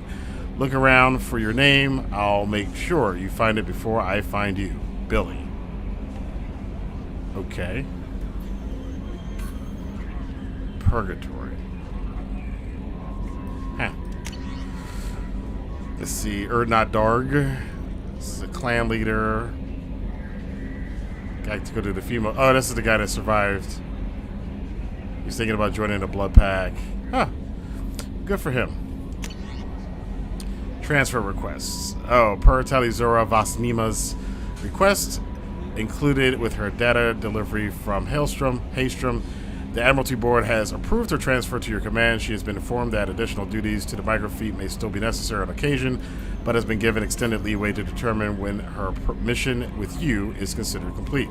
Look around for your name. I'll make sure you find it before I find you. Billy. Okay. Purgatory. Huh. Let's see. Erdnot Darg. This is a clan leader. Guy to go to the female. Oh, this is the guy that survived. He's thinking about joining the blood pack. Huh. Good for him. Transfer requests. Oh, per Talizora Vasnima's request, included with her data delivery from Haystrom. The Admiralty Board has approved her transfer to your command. She has been informed that additional duties to the microfleet may still be necessary on occasion, but has been given extended leeway to determine when her mission with you is considered complete.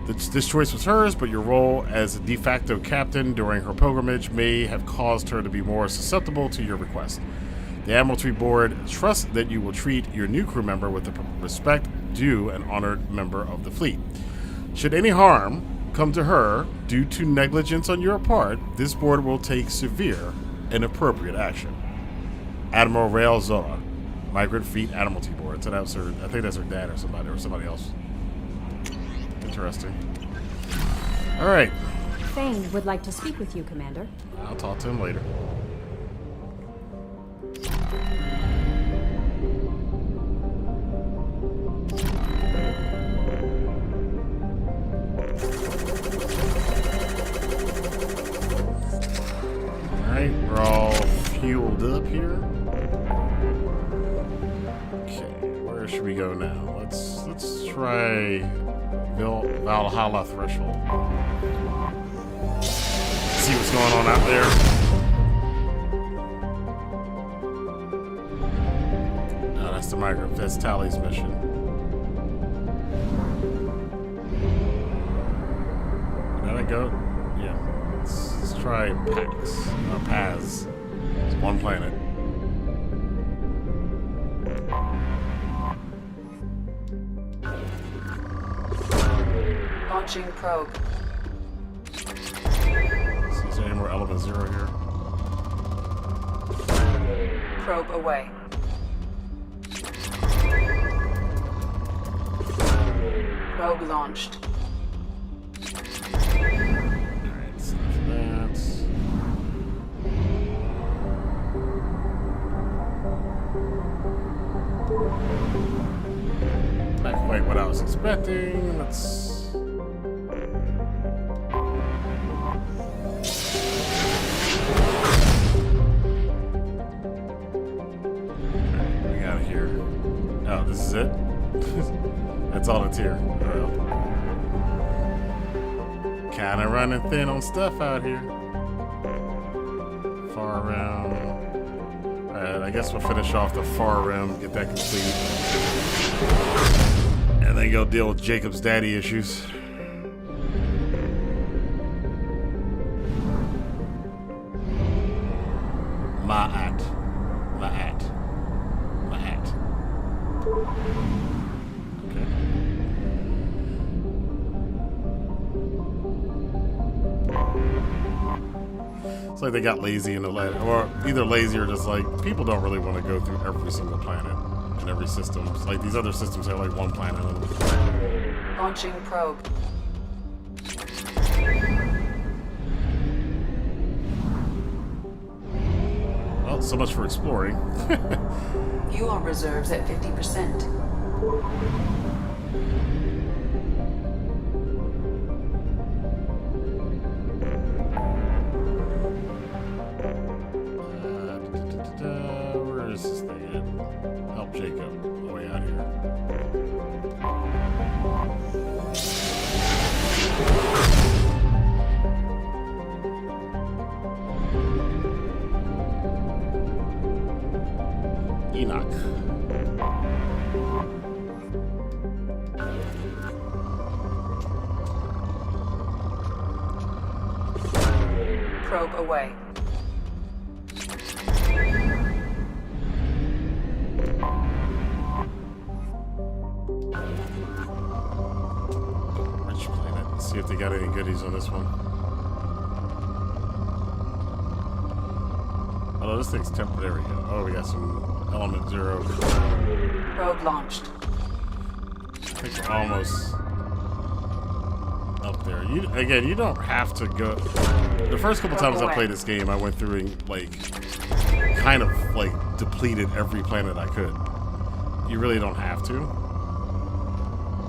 This choice was hers, but your role as a de facto captain during her pilgrimage may have caused her to be more susceptible to your request. The Admiralty Board trusts that you will treat your new crew member with the respect due an honored member of the fleet. Should any harm come to her due to negligence on your part, this board will take severe and appropriate action. Admiral Rael Zoa, Migrant Fleet Admiralty Board. So that's her, I think that's her dad or somebody else. Interesting. All right. Thane would like to speak with you, Commander. I'll talk to him later. Alright, we're all fueled up here. Okay, where should we go now? Let's try Valhalla Threshold. See what's going on out there. Oh, that's the migrant. That's Tally's mission. Did I go? Yeah. Let's try Pax. Or Paz. It's one planet. Launching probe. Is there any more element 0 here? Probe away. Probe launched. Alright, so for that. Not quite what I was expecting. Let's. Alright, we got here. Oh, this is it? That's all it's here. Kind of running thin on stuff out here. Far rim. Alright, I guess we'll finish off the far rim, get that complete. And then go deal with Jacob's daddy issues. Ma'at. Okay. It's like they got lazy in the or either lazy or just like people don't really want to go through every single planet and every system. It's like these other systems have like one planet in them. Launching probe. Well, so much for exploring. Fuel reserves at 50%. Where is this thing at? Help Jacob. Oh, way out here. Enoch. Probe away. Rich planet. Let's see if they got any goodies on this one. Oh, this thing's temporary. There we go. Oh, we got some element 0. Probe launched. I think we're almost up there. You don't have to go. The first couple times I played this game, I went through and like kind of like depleted every planet I could. You really don't have to.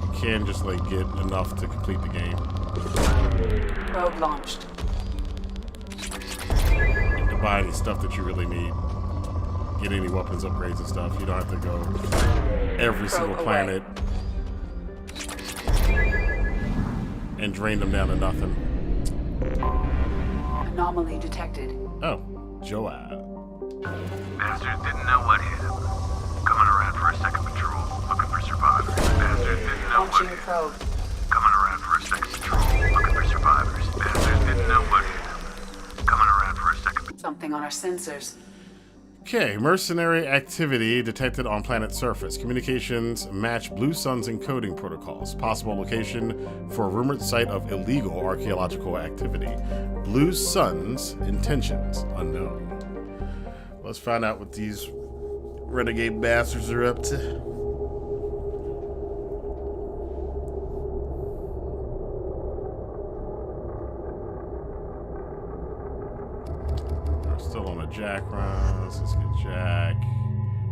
You can just like get enough to complete the game. Probe launched. And to buy any stuff that you really need. Get any weapons upgrades and stuff. You don't have to go every single planet and drain them down to nothing. Anomaly detected. Oh, Joab. Bastards didn't know what hit him. Coming around for a second patrol, looking for survivors. Bastards didn't know what hit him. Probe. Coming around for a second patrol, looking for survivors. Bastards didn't know what hit him. Coming around for a second. Something on our sensors. Okay, mercenary activity detected on planet surface. Communications match Blue Sun's encoding protocols. Possible location for a rumored site of illegal archaeological activity. Blue Sun's intentions unknown. Let's find out what these renegade bastards are up to. Still on a Jack run. Let's get Jack.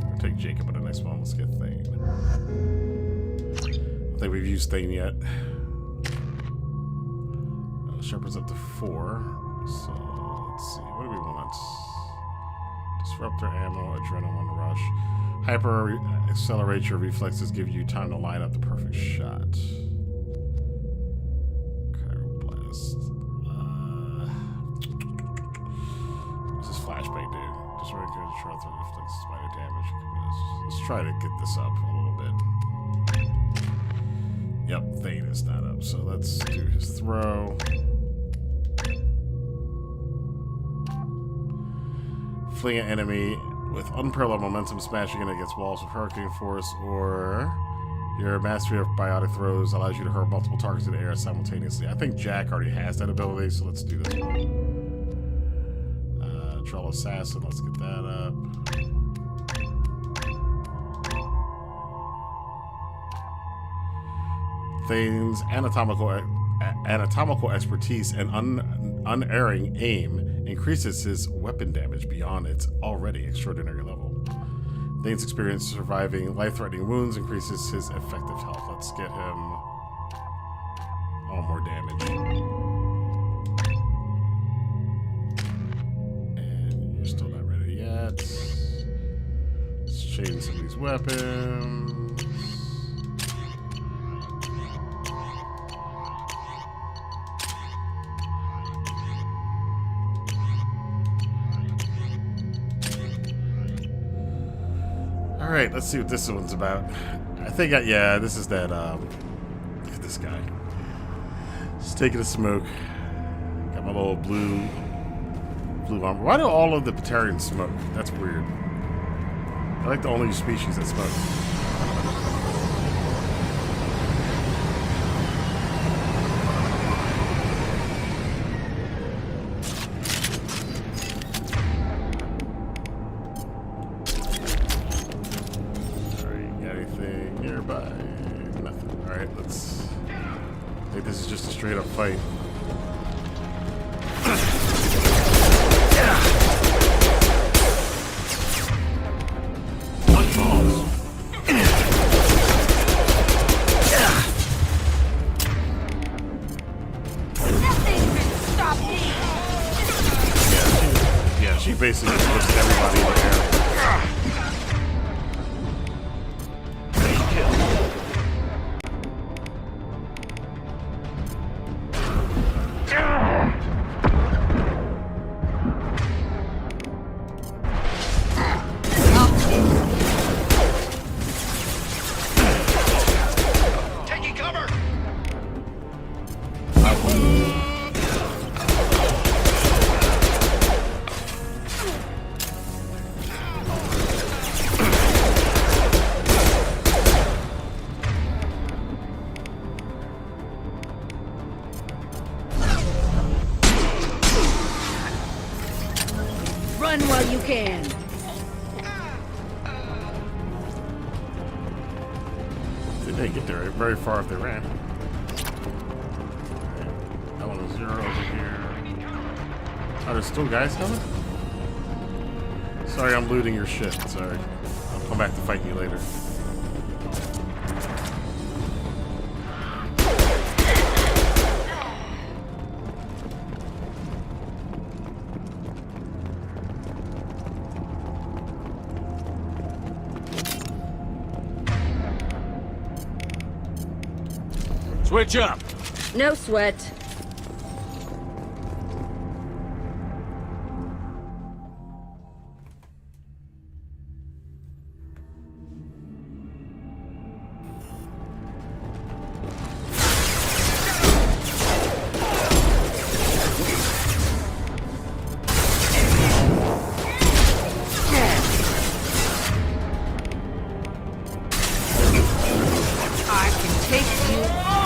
We'll take Jacob in the next one. Let's get Thane. I don't think we've used Thane yet. Shepard's up to 4. So let's see. What do we want? Disruptor ammo, adrenaline rush. Hyper accelerate your reflexes, give you time to line up the perfect shot. Cryoblast. Flashbang, dude. Just right here to try to reflect spider damage. Let's try to get this up a little bit. Yep, Thane is not up. So let's do his throw. Fling an enemy with unparalleled momentum, smashing it against walls with hurricane force, or your mastery of biotic throws allows you to hurt multiple targets in the air simultaneously. I think Jack already has that ability, so let's do this one. Troll Assassin, let's get that up. Thane's anatomical expertise and unerring aim increases his weapon damage beyond its already extraordinary level. Thane's experience surviving life-threatening wounds increases his effective health. Let's get him all more damage. Still not ready yet. Let's change some of these weapons. All right, let's see what this one's about. I think, yeah, this is that. Look at this guy. Just taking a smoke. Got my little blue armor. Why do all of the Batarians smoke? That's weird. I like the only species that smoke. This is just a straight up fight. Yeah, she basically just lifted everybody in the air. Run while you can. They didn't get there very far if they ran. That one was 0 over here. Oh, there's still guys coming? Sorry, I'm looting your shit. Sorry. I'll come back to fight you later. Switch up. No sweat. I can take you on.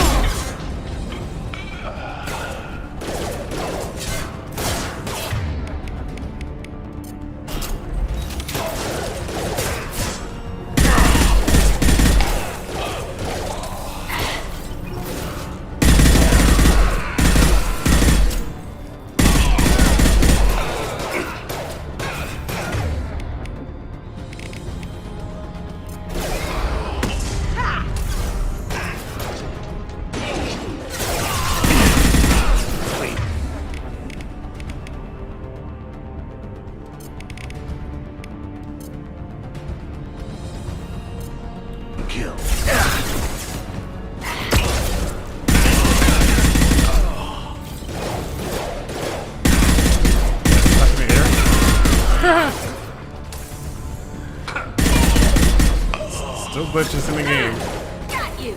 Kill. Still glitches in the game. Got you.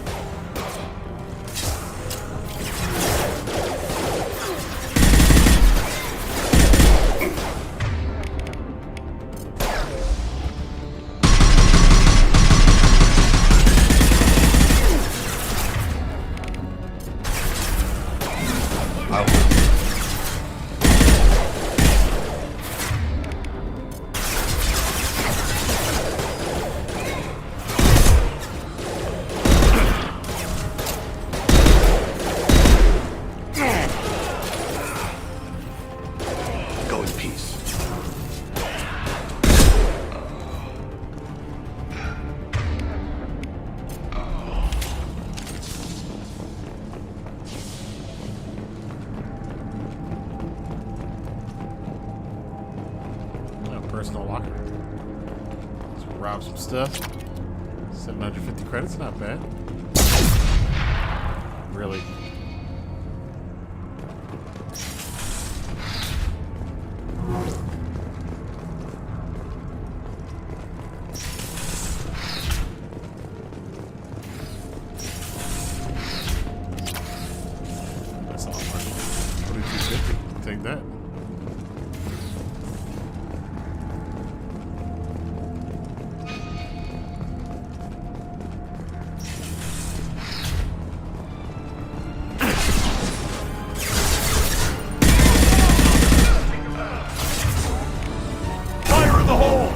Go in peace. Personal locker. Let's rob some stuff. 750 credits, not bad. Really. take that. Fire in the hole!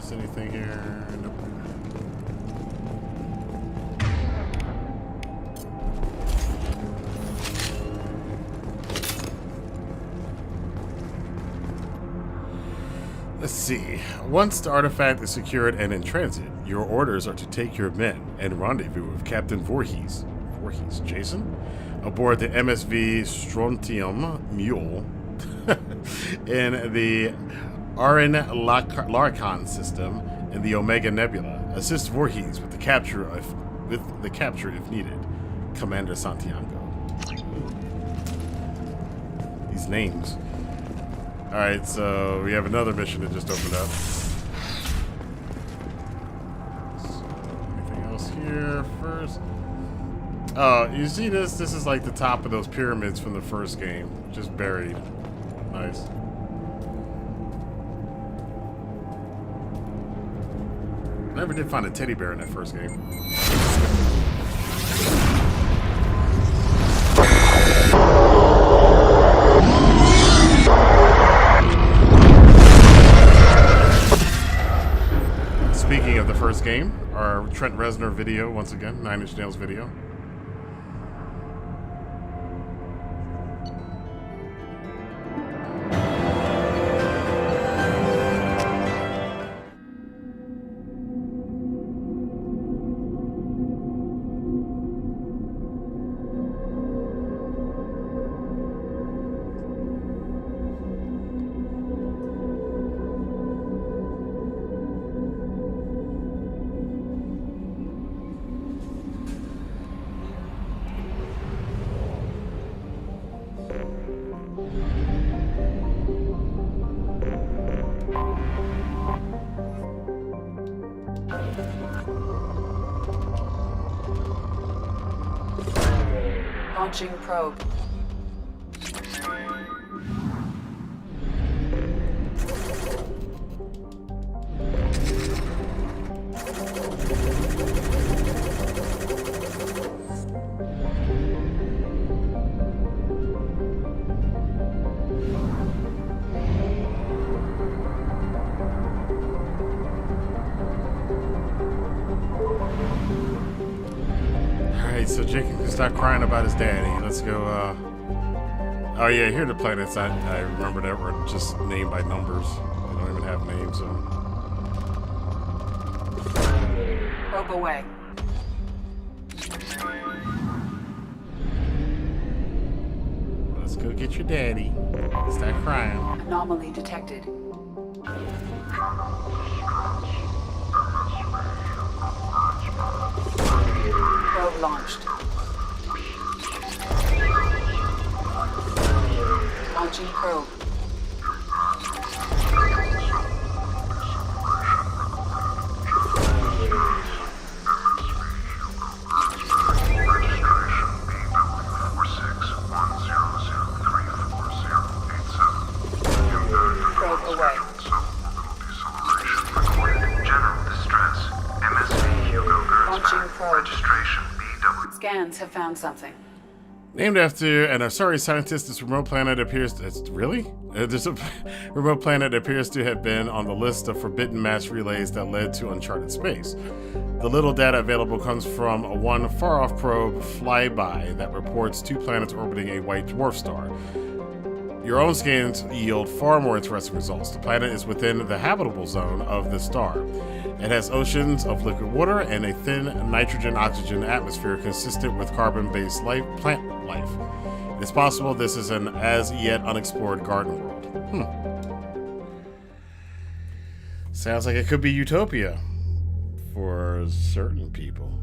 Anything here? Nope. Let's see. Once the artifact is secured and in transit, your orders are to take your men and rendezvous with Captain Voorhees, Jason, aboard the MSV Strontium Mule in the Arin Larkon system in the Omega Nebula. Assist Voorhees with the capture if needed. Commander Santiago. These names. Alright, so we have another mission that just opened up. So, anything else here first? Oh, you see this? This is like the top of those pyramids from the first game. Just buried. Nice. Never did find a teddy bear in that first game. Speaking of the first game, our Trent Reznor video, once again, 9 Inch Nails video. Launching probe. So Jacob can stop crying about his daddy. Let's go, oh yeah, here are the planets I remember that were just named by numbers. They don't even have names, so. Probe away. Let's go get your daddy. Stop crying. Anomaly detected. Probe launched. Launching probe. Probe away. General distress. MSV Hugo Launching Gernsback. probe. Registration BW. Scans have found something. Named after an Asari scientist, this remote planet appears to... This remote planet appears to have been on the list of forbidden mass relays that led to uncharted space. The little data available comes from one far-off probe flyby that reports 2 planets orbiting a white dwarf star. Your own scans yield far more interesting results. The planet is within the habitable zone of the star. It has oceans of liquid water and a thin nitrogen-oxygen atmosphere consistent with carbon-based plant life. It's possible this is an as-yet unexplored garden world. Sounds like it could be utopia for certain people.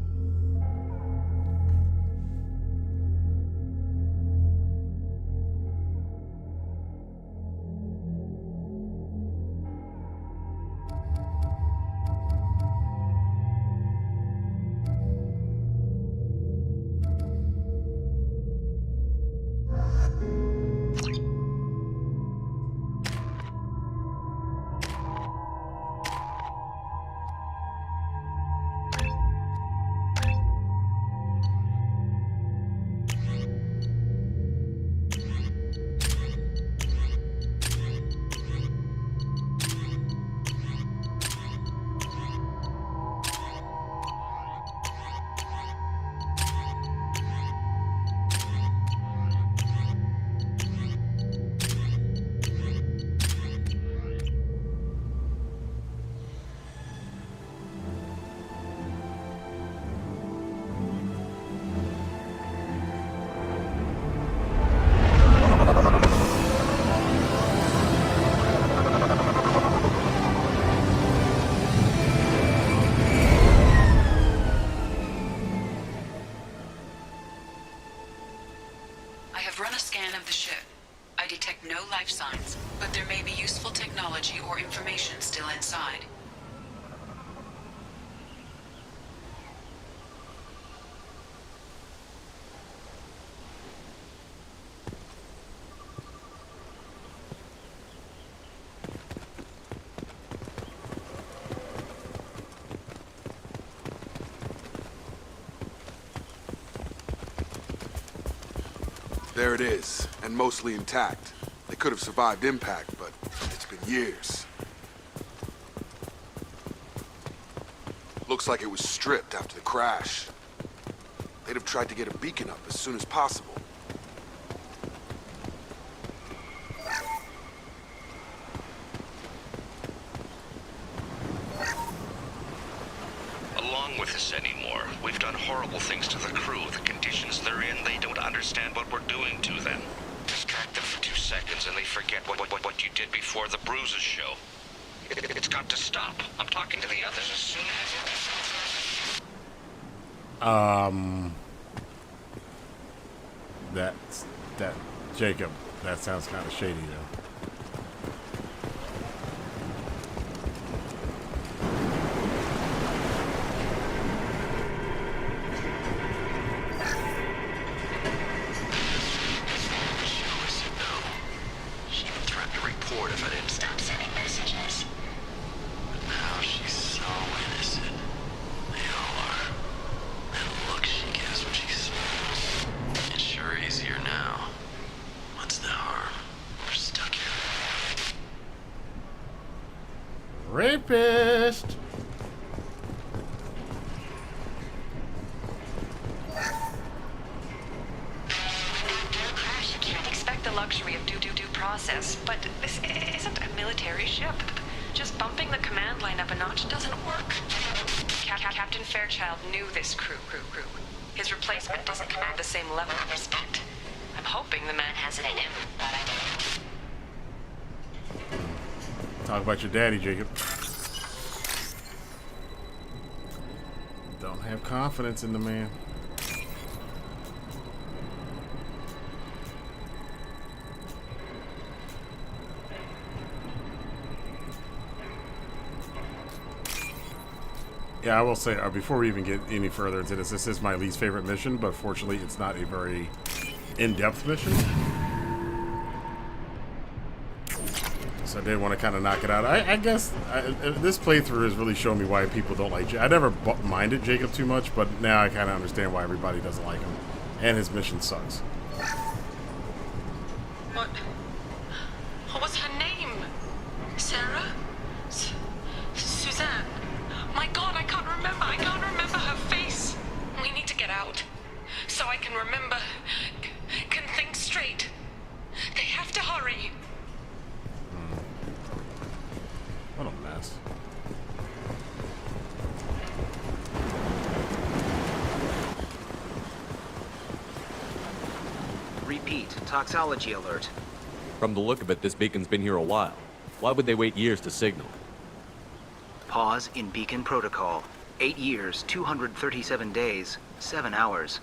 I detect no life signs, but there may be useful technology or information still inside. There it is, and mostly intact. They could have survived impact, but it's been years. Looks like it was stripped after the crash. They'd have tried to get a beacon up as soon as possible. Along with this anymore. We've done horrible things to the crew. The conditions they're in, they don't understand what we're doing to them. Distract them for 2 seconds and they forget what you did before the bruises show. It's got to stop. I'm talking to the others as soon as... Jacob, that sounds kind of shady though. Rapist! You can't expect the luxury of due process, but this isn't a military ship. Just bumping the command line up a notch doesn't work. Captain Fairchild knew this crew. His replacement doesn't command the same level of respect. I'm hoping the man has it in him. Talk about your daddy, Jacob. Don't have confidence in the man. Yeah, I will say, before we even get any further into this is my least favorite mission, but fortunately it's not a very in-depth mission. So I did want to kind of knock it out. I guess this playthrough has really shown me why people don't like Jacob. I never minded Jacob too much, but now I kind of understand why everybody doesn't like him. And his mission sucks. What? What's her name? Sarah? Suzanne? My God, I can't remember. I can't remember her face. We need to get out. So I can remember. Can think straight. They have to hurry. What a mess. Repeat, toxology alert. From the look of it, this beacon's been here a while. Why would they wait years to signal? Pause in beacon protocol. 8 years, 237 days, 7 hours.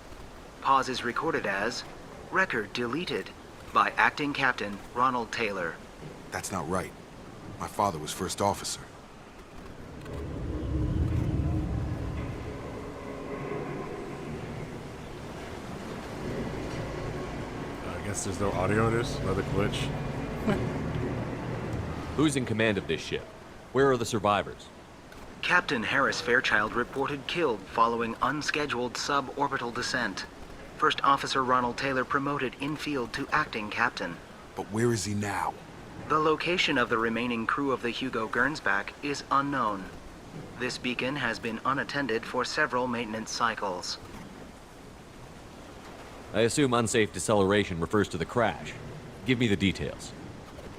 Pause is recorded as record deleted by Acting Captain Ronald Taylor. That's not right. My father was first officer. I guess there's no audio in this. Another glitch. Who's in command of this ship? Where are the survivors? Captain Harris Fairchild reported killed following unscheduled suborbital descent. First Officer Ronald Taylor promoted in-field to acting captain. But where is he now? The location of the remaining crew of the Hugo Gernsback is unknown. This beacon has been unattended for several maintenance cycles. I assume unsafe deceleration refers to the crash. Give me the details.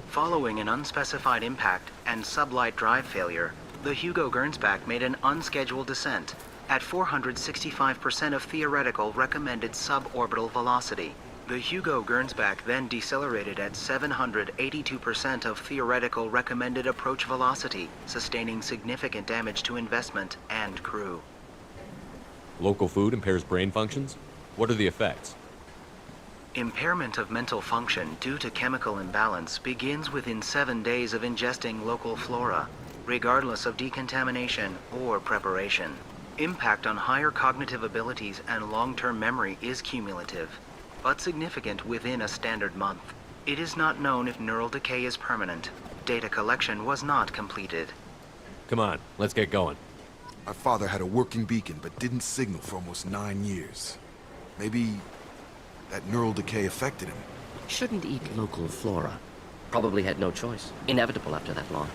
Following an unspecified impact and sublight drive failure, the Hugo Gernsback made an unscheduled descent at 465% of theoretical recommended suborbital velocity. The Hugo Gernsback then decelerated at 782% of theoretical recommended approach velocity, sustaining significant damage to investment and crew. Local food impairs brain functions? What are the effects? Impairment of mental function due to chemical imbalance begins within 7 days of ingesting local flora, regardless of decontamination or preparation. Impact on higher cognitive abilities and long-term memory is cumulative, but significant within a standard month. It is not known if neural decay is permanent. Data collection was not completed. Come on, let's get going. My father had a working beacon, but didn't signal for almost 9 years. Maybe that neural decay affected him. Shouldn't eat local flora. Probably had no choice. Inevitable after that long.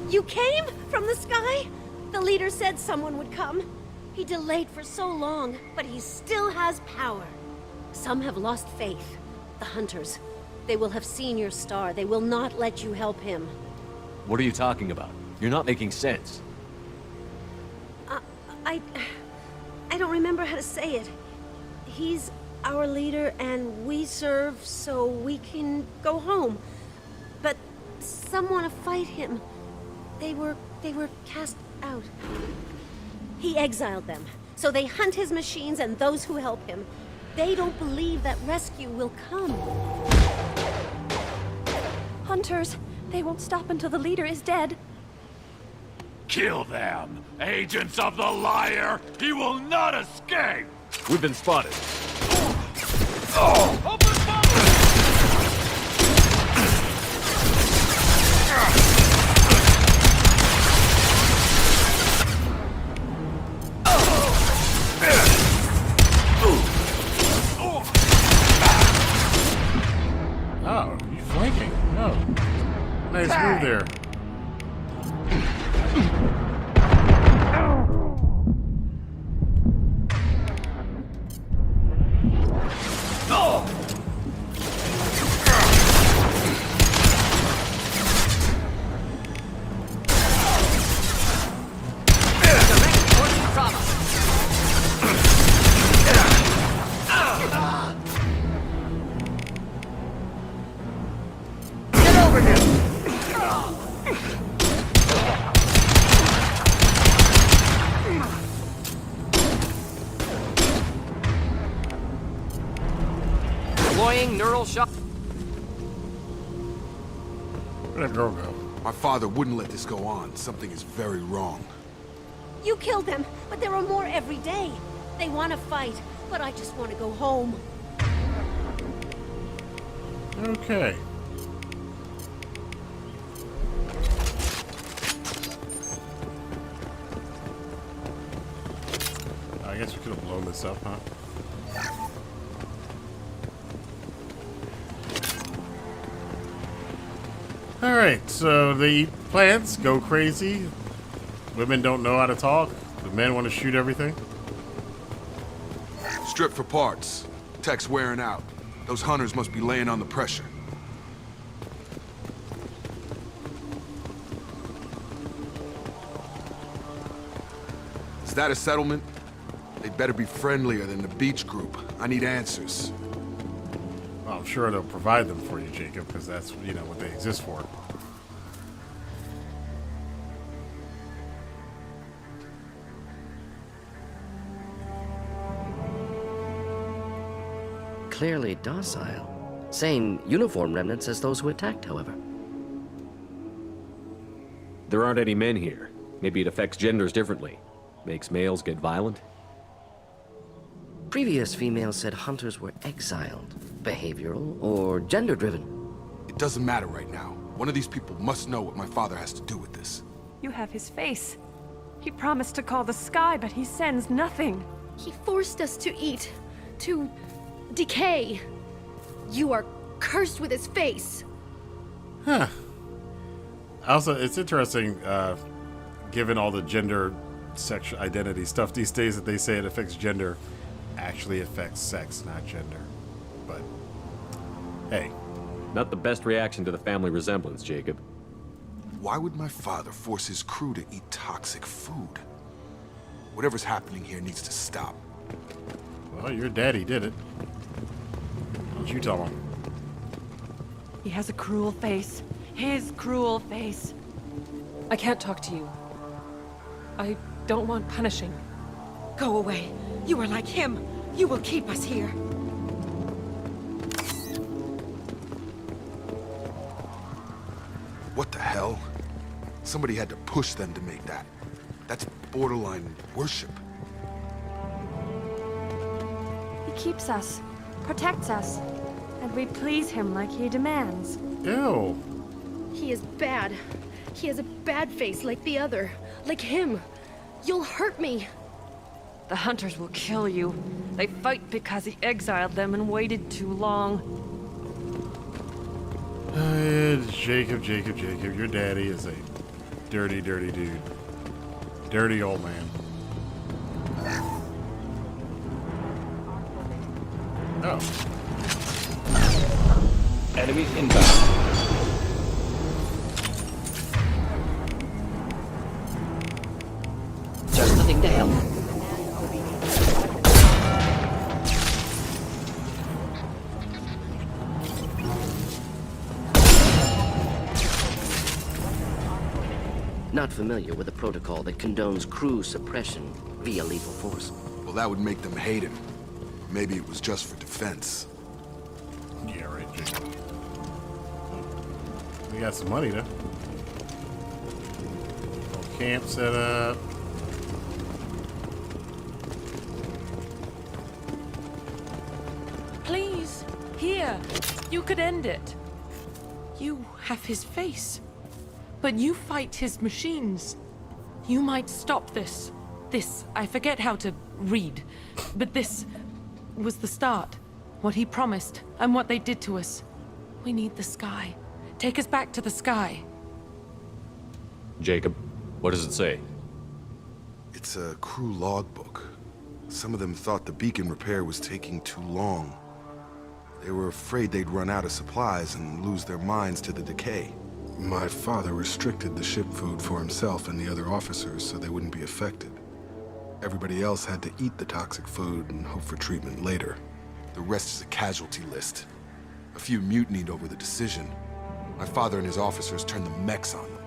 You came from the sky? The leader said someone would come. He delayed for so long, but he still has power. Some have lost faith. The hunters. They will have seen your star. They will not let you help him. What are you talking about? You're not making sense. I don't remember how to say it. He's our leader and we serve so we can go home. But some want to fight him. They were cast out. He exiled them, so they hunt his machines and those who help him. They don't believe that rescue will come. Hunters, they won't stop until the leader is dead. Kill them! Agents of the liar! He will not escape! We've been spotted. Oh! Open fire! Oh, you flanking? Oh. Nice move there. Deploying neural shock. Where'd that girl go? My father wouldn't let this go on. Something is very wrong. You killed them, but there are more every day. They want to fight, but I just want to go home. Okay. I guess we could have blown this up, huh? Alright, so they eat plants, go crazy. Women don't know how to talk. The men want to shoot everything. Strip for parts. Tech's wearing out. Those hunters must be laying on the pressure. Is that a settlement? They'd better be friendlier than the beach group. I need answers. Well, I'm sure they'll provide them for you, Jacob, because that's, you know, what they exist for. Clearly docile. Same uniform remnants as those who attacked, however. There aren't any men here. Maybe it affects genders differently. Makes males get violent? Previous females said hunters were exiled, behavioral, or gender-driven. It doesn't matter right now. One of these people must know what my father has to do with this. You have his face. He promised to call the sky, but he sends nothing. He forced us to eat, to decay. You are cursed with his face. Huh. Also, it's interesting, given all the gender, sexual identity stuff these days, that they say it affects gender, actually affects sex, not gender. But, hey. Not the best reaction to the family resemblance, Jacob. Why would my father force his crew to eat toxic food? Whatever's happening here needs to stop. Well, your daddy did it. Why don't you tell him? He has a cruel face. His cruel face. I can't talk to you. I don't want punishing. Go away. You are like him. You will keep us here. What the hell? Somebody had to push them to make that. That's borderline worship. He keeps us, protects us, and we please him like he demands. Ew. He is bad. He has a bad face like the other. Like him. You'll hurt me. The hunters will kill you. They fight because he exiled them and waited too long. Jacob, your daddy is a dirty, dirty dude. Dirty old man. Oh. Enemies inbound. Just nothing to help. Not familiar with a protocol that condones crew suppression via lethal force. Well, that would make them hate him. Maybe it was just for defense. Yeah, right, Jacob. We got some money, though. Little camp set up. Please, here. You could end it. You have his face. But you fight his machines. You might stop this. This, I forget how to read. But this was the start. What he promised, and what they did to us. We need the sky. Take us back to the sky. Jacob, what does it say? It's a crew logbook. Some of them thought the beacon repair was taking too long. They were afraid they'd run out of supplies and lose their minds to the decay. My father restricted the ship food for himself and the other officers so they wouldn't be affected. Everybody else had to eat the toxic food and hope for treatment later. The rest is a casualty list. A few mutinied over the decision. My father and his officers turned the mechs on them.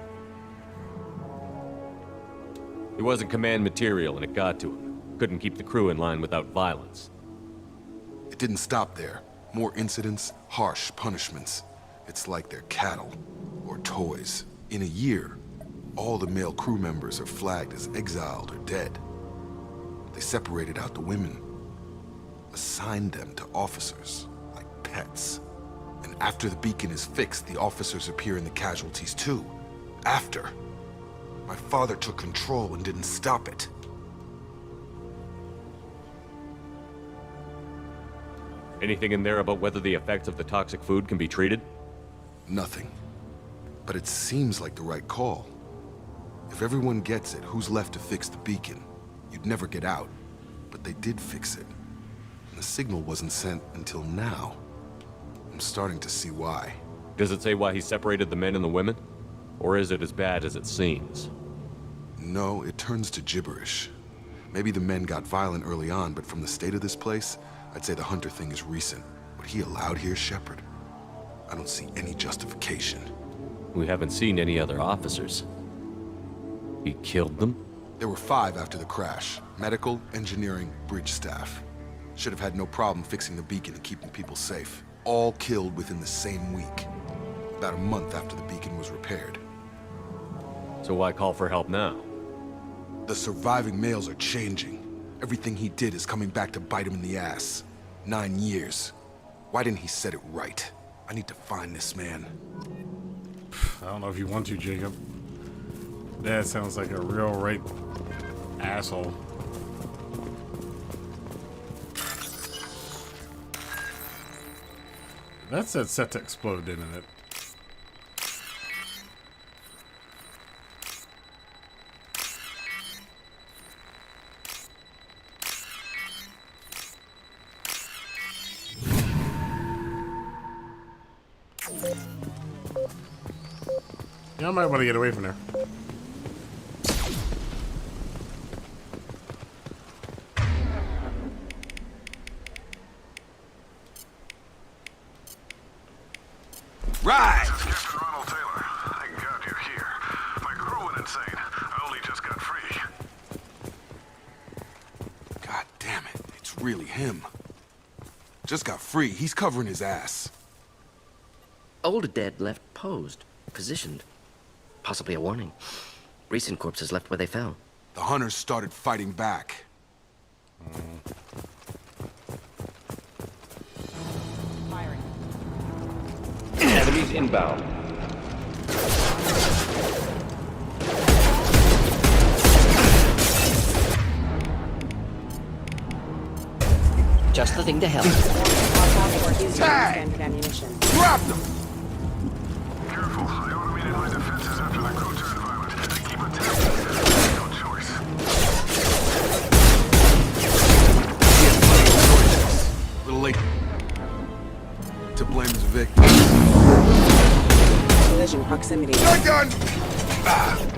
He wasn't command material and it got to him. Couldn't keep the crew in line without violence. It didn't stop there. More incidents, harsh punishments. It's like they're cattle or toys. In a year, all the male crew members are flagged as exiled or dead. They separated out the women, assigned them to officers like pets. And after the beacon is fixed, the officers appear in the casualties too. After. My father took control and didn't stop it. Anything in there about whether the effects of the toxic food can be treated? Nothing. But it seems like the right call. If everyone gets it, who's left to fix the beacon? You'd never get out. But they did fix it. And the signal wasn't sent until now. I'm starting to see why. Does it say why he separated the men and the women? Or is it as bad as it seems? No, it turns to gibberish. Maybe the men got violent early on, but from the state of this place, I'd say the Hunter thing is recent. What he allowed here, Shepard, I don't see any justification. We haven't seen any other officers. He killed them? There were 5 after the crash. Medical, engineering, bridge staff. Should have had no problem fixing the beacon and keeping people safe. All killed within the same week. About a month after the beacon was repaired. So why call for help now? The surviving males are changing. Everything he did is coming back to bite him in the ass. 9 years. Why didn't he set it right? I need to find this man. I don't know if you want to, Jacob. That sounds like a real right asshole. That said set to explode, didn't it? Yeah, I might want to get away from there. Right! This is Captain Ronald Taylor. Thank God you're here. My crew went insane. I only just got free. God damn it. It's really him. Just got free. He's covering his ass. Older dead left posed, positioned. Possibly a warning. Recent corpses left where they fell. The hunters started fighting back. Firing. Enemies inbound. Just the thing to help. Standard ammunition. Drop them! Careful. I automated my defenses after the crew turned violent. I keep attacking. No choice. Little late. To blame is Vic. Collision proximity. Shotgun! Ah.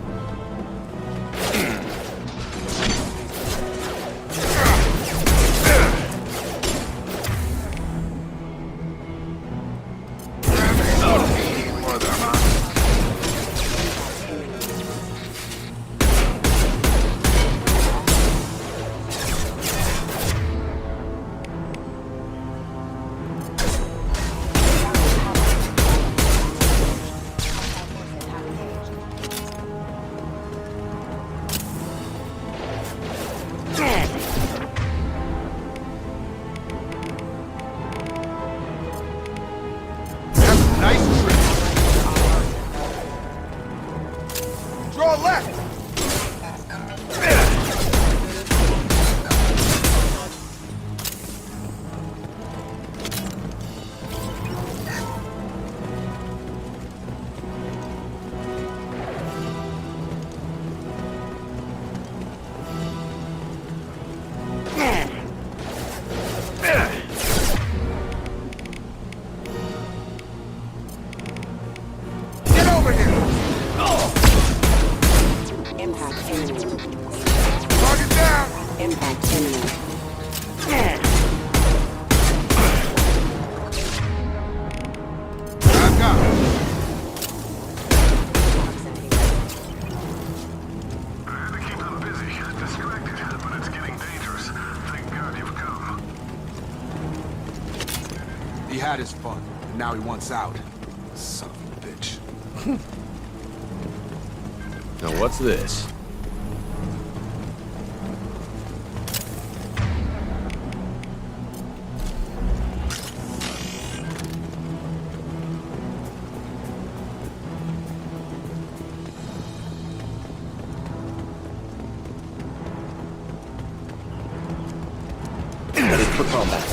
He had his fun, and now he wants out. Son of a bitch. Now what's this? Ready for combat.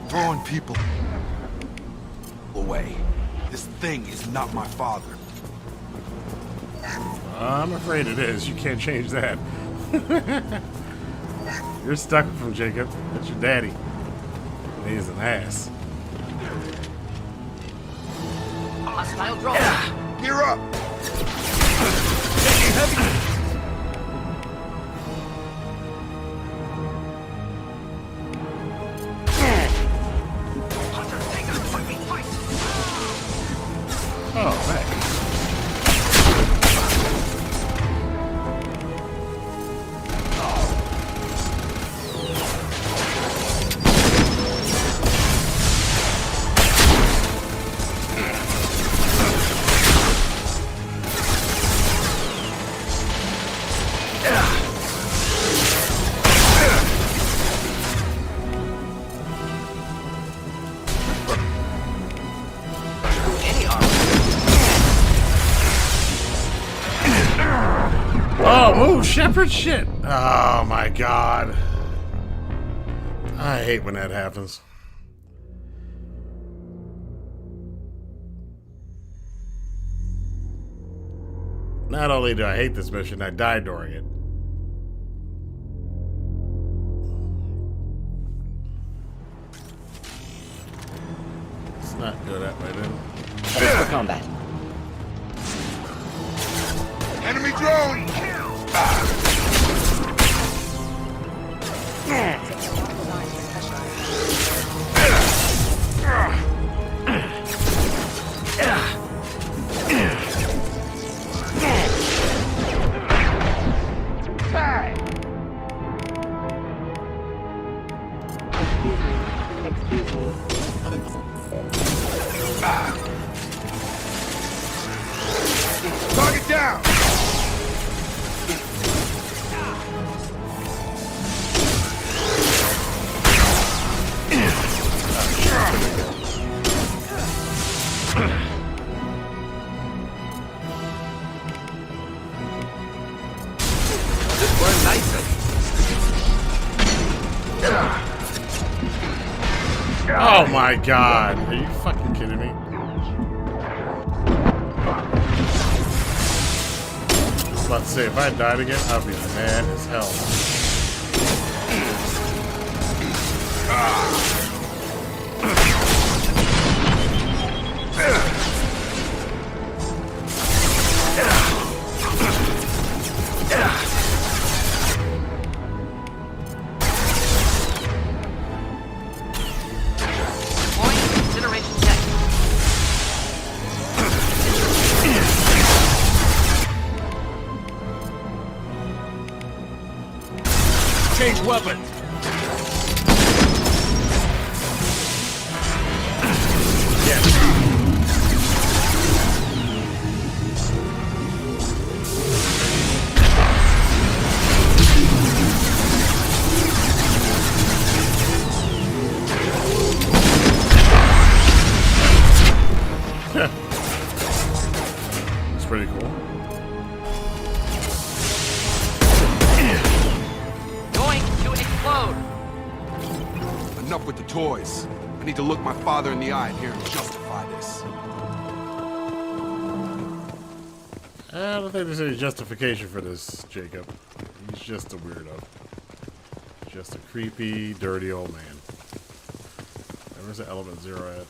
Throwing people away. This thing is not my father. I'm afraid it is. You can't change that. You're stuck with him, Jacob. That's your daddy. He's an ass. Hostile drone. Gear up! Taking heavy. Oh, man. Oh, move, Shepherd, shit. Oh my god. I hate when that happens. Not only do I hate this mission, I died during it. Let's not go that way then. Ready for combat. Enemy drone! Target down! Oh my god. Are you fucking kidding me? I was about to say, if I died again, I'd be mad as hell. Change weapon. It's pretty cool. Enough with the toys. I need to look my father in the eye and hear him justify this. I don't think there's any justification for this, Jacob. He's just a weirdo. Just a creepy, dirty old man. Where's the element 0 at?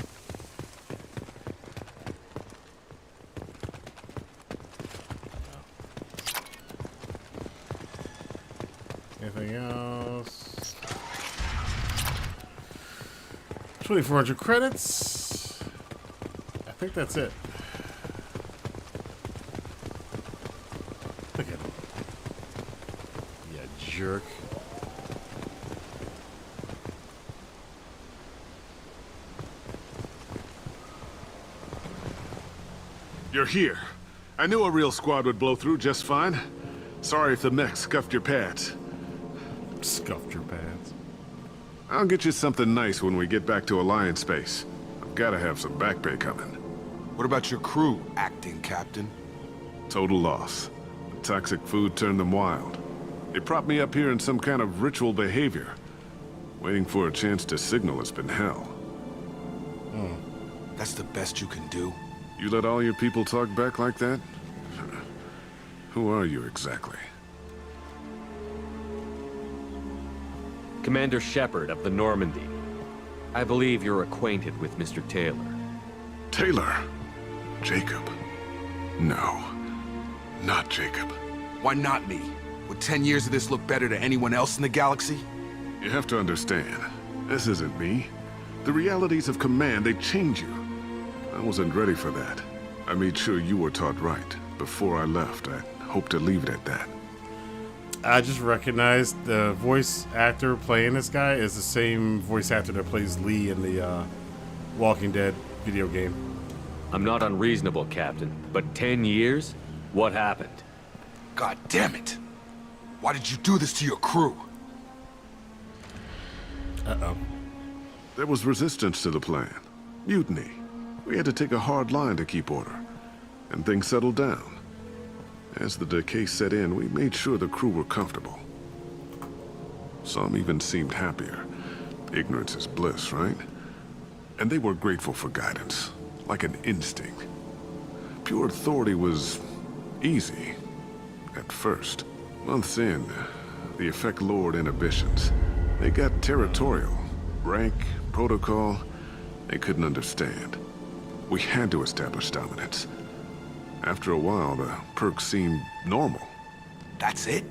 Anything else? 2,400 credits. I think that's it. Look at him. Yeah, jerk. You're here. I knew a real squad would blow through just fine. Sorry if the mech scuffed your pads. Scuffed your pads? I'll get you something nice when we get back to Alliance space. I've gotta have some back pay coming. What about your crew, acting captain? Total loss. The toxic food turned them wild. They propped me up here in some kind of ritual behavior. Waiting for a chance to signal has been hell. That's the best you can do? You let all your people talk back like that? Who are you exactly? Commander Shepard of the Normandy. I believe you're acquainted with Mr. Taylor. Taylor? Jacob? No. Not Jacob. Why not me? Would 10 years of this look better to anyone else in the galaxy? You have to understand, this isn't me. The realities of command, they change you. I wasn't ready for that. I made sure you were taught right. Before I left, I hope to leave it at that. I just recognized the voice actor playing this guy is the same voice actor that plays Lee in the Walking Dead video game. I'm not unreasonable, Captain, but 10 years? What happened? God damn it! Why did you do this to your crew? Uh-oh. There was resistance to the plan. Mutiny. We had to take a hard line to keep order. And things settled down. As the decay set in, we made sure the crew were comfortable. Some even seemed happier. Ignorance is bliss, right? And they were grateful for guidance, like an instinct. Pure authority was easy, at first. Months in, the effect lowered inhibitions. They got territorial. Rank, protocol, they couldn't understand. We had to establish dominance. After a while, the perks seemed normal. That's it?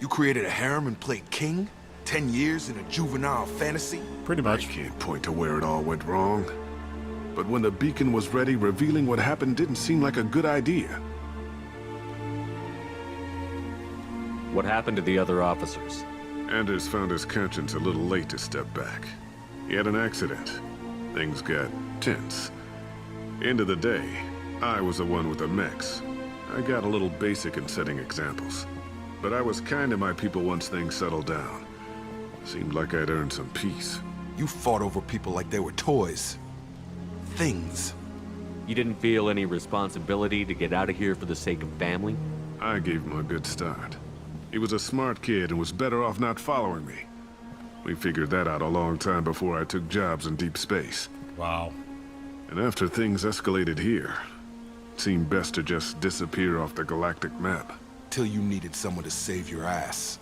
You created a harem and played king? 10 years in a juvenile fantasy? Pretty much. I can't point to where it all went wrong. But when the beacon was ready, revealing what happened didn't seem like a good idea. What happened to the other officers? Anders found his conscience a little late to step back. He had an accident. Things got tense. End of the day, I was the one with the mechs. I got a little basic in setting examples. But I was kind to my people once things settled down. Seemed like I'd earned some peace. You fought over people like they were toys. Things. You didn't feel any responsibility to get out of here for the sake of family? I gave him a good start. He was a smart kid and was better off not following me. We figured that out a long time before I took jobs in deep space. Wow. And after things escalated here, it seemed best to just disappear off the galactic map. Till you needed someone to save your ass.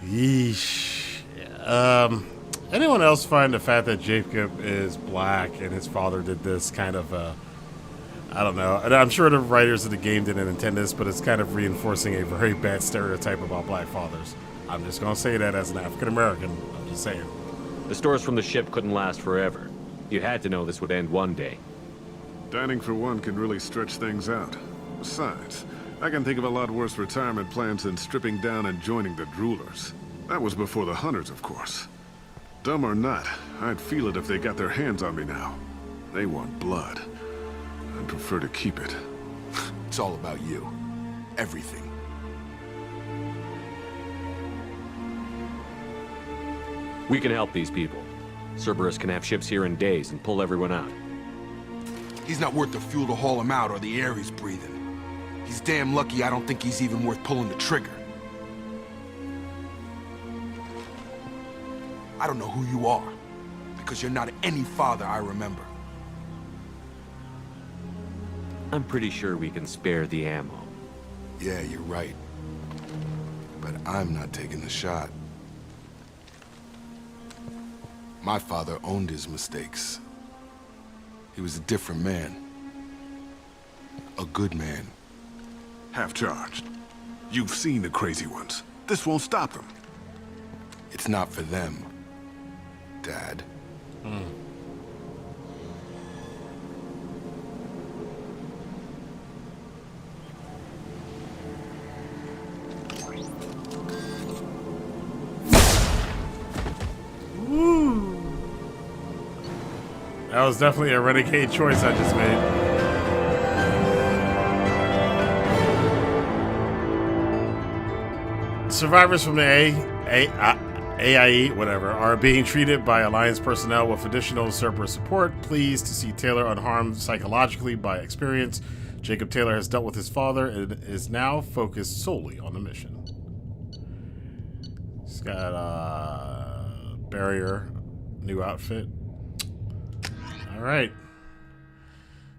Yeesh. Anyone else find the fact that Jacob is black and his father did this kind of, I don't know. And I'm sure the writers of the game didn't intend this, but it's kind of reinforcing a very bad stereotype about black fathers. I'm just going to say that as an African American. I'm just saying. The stores from the ship couldn't last forever. You had to know this would end one day. Dining for one can really stretch things out. Besides, I can think of a lot worse retirement plans than stripping down and joining the droolers. That was before the hunters, of course. Dumb or not, I'd feel it if they got their hands on me now. They want blood. I'd prefer to keep it. It's all about you. Everything. We can help these people. Cerberus can have ships here in days and pull everyone out. He's not worth the fuel to haul him out or the air he's breathing. He's damn lucky I don't think he's even worth pulling the trigger. I don't know who you are, because you're not any father I remember. I'm pretty sure we can spare the ammo. Yeah, you're right. But I'm not taking the shot. My father owned his mistakes. He was a different man. A good man. Half-charged. You've seen the crazy ones. This won't stop them. It's not for them, Dad. That was definitely a renegade choice I just made. Survivors from the AIE, whatever, are being treated by Alliance personnel with additional Cerberus support. Pleased to see Taylor unharmed psychologically by experience. Jacob Taylor has dealt with his father and is now focused solely on the mission. He's got a barrier, new outfit. All right.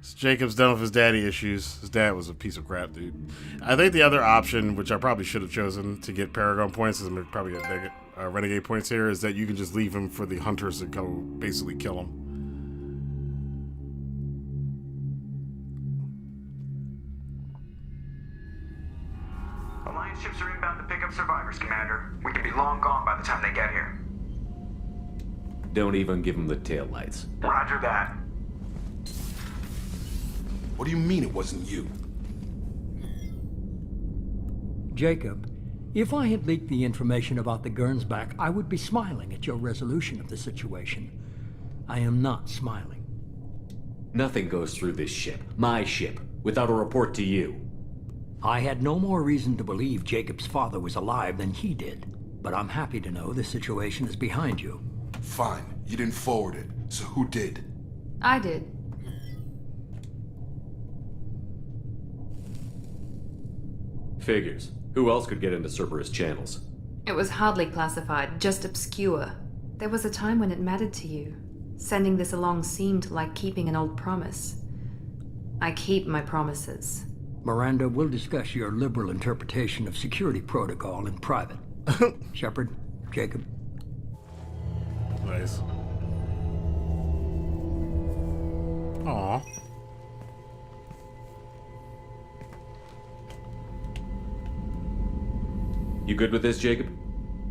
So Jacob's done with his daddy issues. His dad was a piece of crap, dude. I think the other option, which I probably should have chosen to get Paragon points, because I'm probably get Renegade points here, is that you can just leave him for the hunters to go basically kill him. Alliance ships are inbound to pick up survivors, Commander. We can be long gone by the time they get here. Don't even give him the taillights. Roger that. What do you mean it wasn't you? Jacob, if I had leaked the information about the Gernsback, I would be smiling at your resolution of the situation. I am not smiling. Nothing goes through this ship, my ship, without a report to you. I had no more reason to believe Jacob's father was alive than he did, but I'm happy to know the situation is behind you. Fine, you didn't forward it, so who did? I did. Figures. Who else could get into Cerberus channels? It was hardly classified, just obscure. There was a time when it mattered to you. Sending this along seemed like keeping an old promise. I keep my promises. Miranda, we'll discuss your liberal interpretation of security protocol in private. Shepard, Jacob. Nice. Aww. You good with this, Jacob?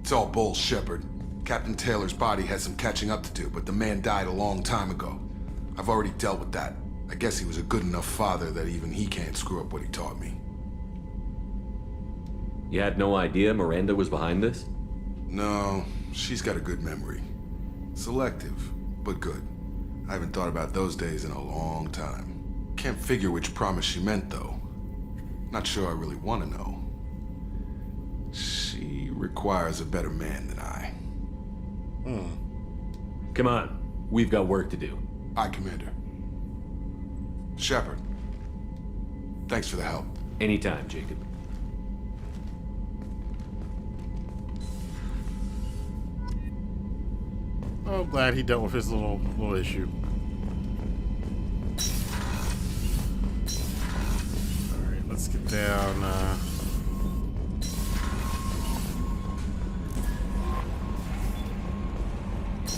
It's all bull, Shepard. Captain Taylor's body has some catching up to do, but the man died a long time ago. I've already dealt with that. I guess he was a good enough father that even he can't screw up what he taught me. You had no idea Miranda was behind this? No, she's got a good memory. Selective, but good. I haven't thought about those days in a long time. Can't figure which promise she meant, though. Not sure I really want to know. She requires a better man than I. Come on. We've got work to do. Aye, Commander. Shepard. Thanks for the help. Anytime, Jacob. Oh, glad he dealt with his little issue. Alright, let's get down,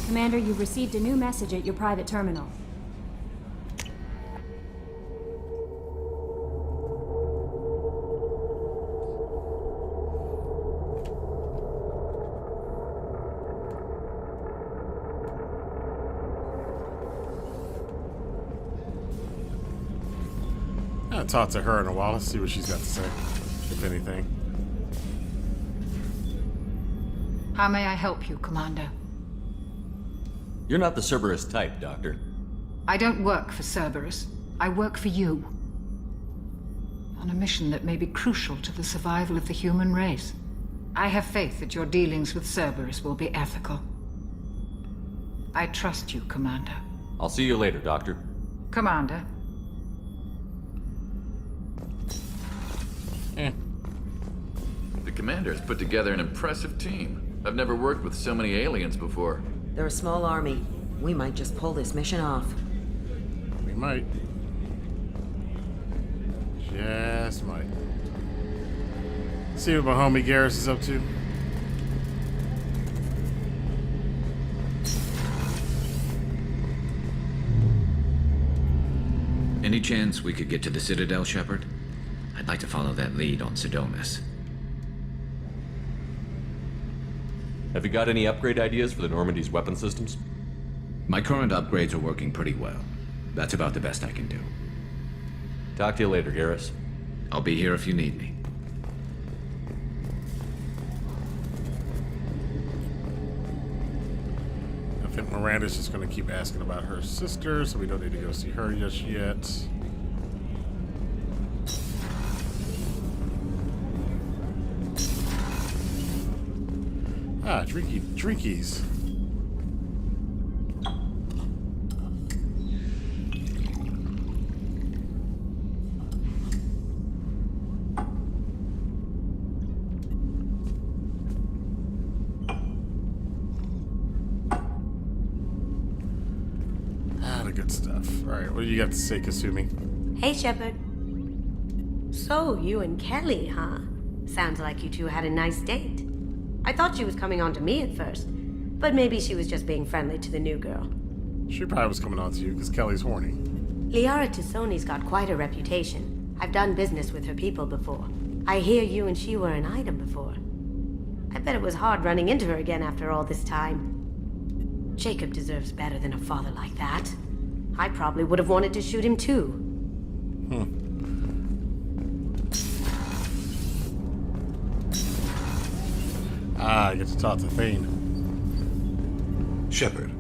Commander, you've received a new message at your private terminal. I haven't talked to her in a while. Let's see what she's got to say, if anything. How may I help you, Commander? You're not the Cerberus type, Doctor. I don't work for Cerberus. I work for you. On a mission that may be crucial to the survival of the human race. I have faith that your dealings with Cerberus will be ethical. I trust you, Commander. I'll see you later, Doctor. Commander. The Commander's put together an impressive team. I've never worked with so many aliens before. They're a small army. We might just pull this mission off. We might. Yes, Mike. See what my homie Garrus is up to. Any chance we could get to the Citadel, Shepard? I'd like to follow that lead on Sodomus. Have you got any upgrade ideas for the Normandy's weapon systems? My current upgrades are working pretty well. That's about the best I can do. Talk to you later, Garrus. I'll be here if you need me. I think Miranda's just going to keep asking about her sister, so we don't need to go see her just yet. Ah, drinkies. The good stuff. Alright, what do you got to say, Kasumi? Hey, Shepard. So, you and Kelly, huh? Sounds like you two had a nice date. I thought she was coming on to me at first, but maybe she was just being friendly to the new girl. She probably was coming on to you because Kelly's horny. Liara Tassoni's got quite a reputation. I've done business with her people before. I hear you and she were an item before. I bet it was hard running into her again after all this time. Jacob deserves better than a father like that. I probably would have wanted to shoot him too. I get to talk to Thane. Shepard,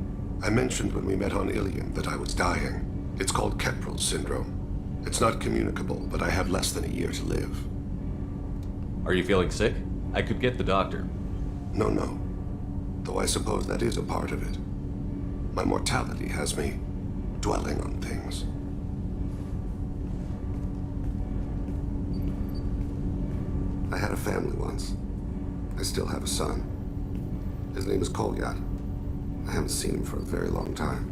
I mentioned when we met on Ilium that I was dying. It's called Kepral's syndrome. It's not communicable, but I have less than a year to live. Are you feeling sick? I could get the doctor. No. Though I suppose that is a part of it. My mortality has me dwelling on things. I had a family once. I still have a son. His name is Kolyat. I haven't seen him for a very long time.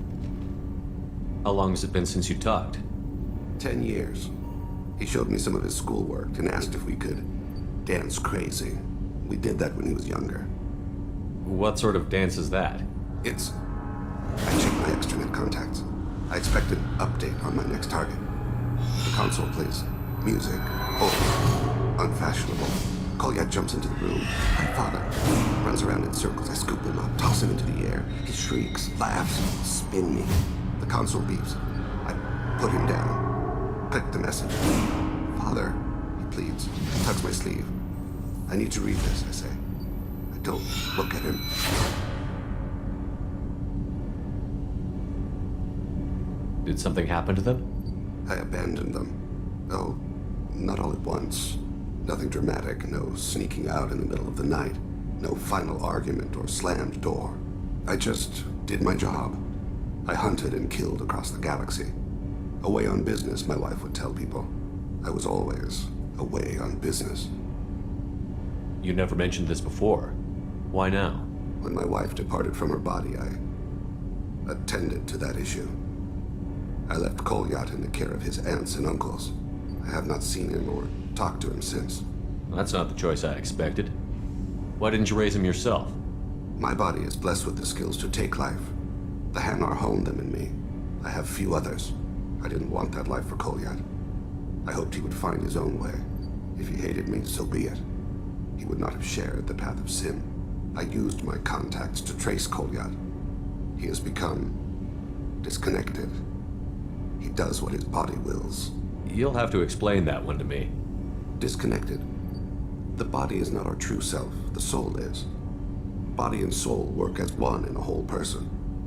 How long has it been since you talked? 10 years. He showed me some of his schoolwork and asked if we could dance crazy. We did that when he was younger. What sort of dance is that? It's... I checked my extranet contacts. I expect an update on my next target. The console, please. Music. Old. Unfashionable. Kolyat jumps into the room. My father runs around in circles. I scoop him up, toss him into the air. He shrieks, laughs, spin me. The console beeps. I put him down. Click the message. Father, he pleads. Tugs my sleeve. I need to read this, I say. I don't look at him. Did something happen to them? I abandoned them. Oh, not all at once. Nothing dramatic, no sneaking out in the middle of the night, no final argument or slammed door. I just did my job. I hunted and killed across the galaxy. Away on business, my wife would tell people. I was always away on business. You never mentioned this before. Why now? When my wife departed from her body, I attended to that issue. I left Kolyat in the care of his aunts and uncles. I have not seen him or talked to him since. Well, that's not the choice I expected. Why didn't you raise him yourself? My body is blessed with the skills to take life. The Hanar honed them in me. I have few others. I didn't want that life for Kolyat. I hoped he would find his own way. If he hated me, so be it. He would not have shared the path of sin. I used my contacts to trace Kolyat. He has become disconnected. He does what his body wills. You'll have to explain that one to me. Disconnected. The body is not our true self, the soul is. Body and soul work as one in a whole person.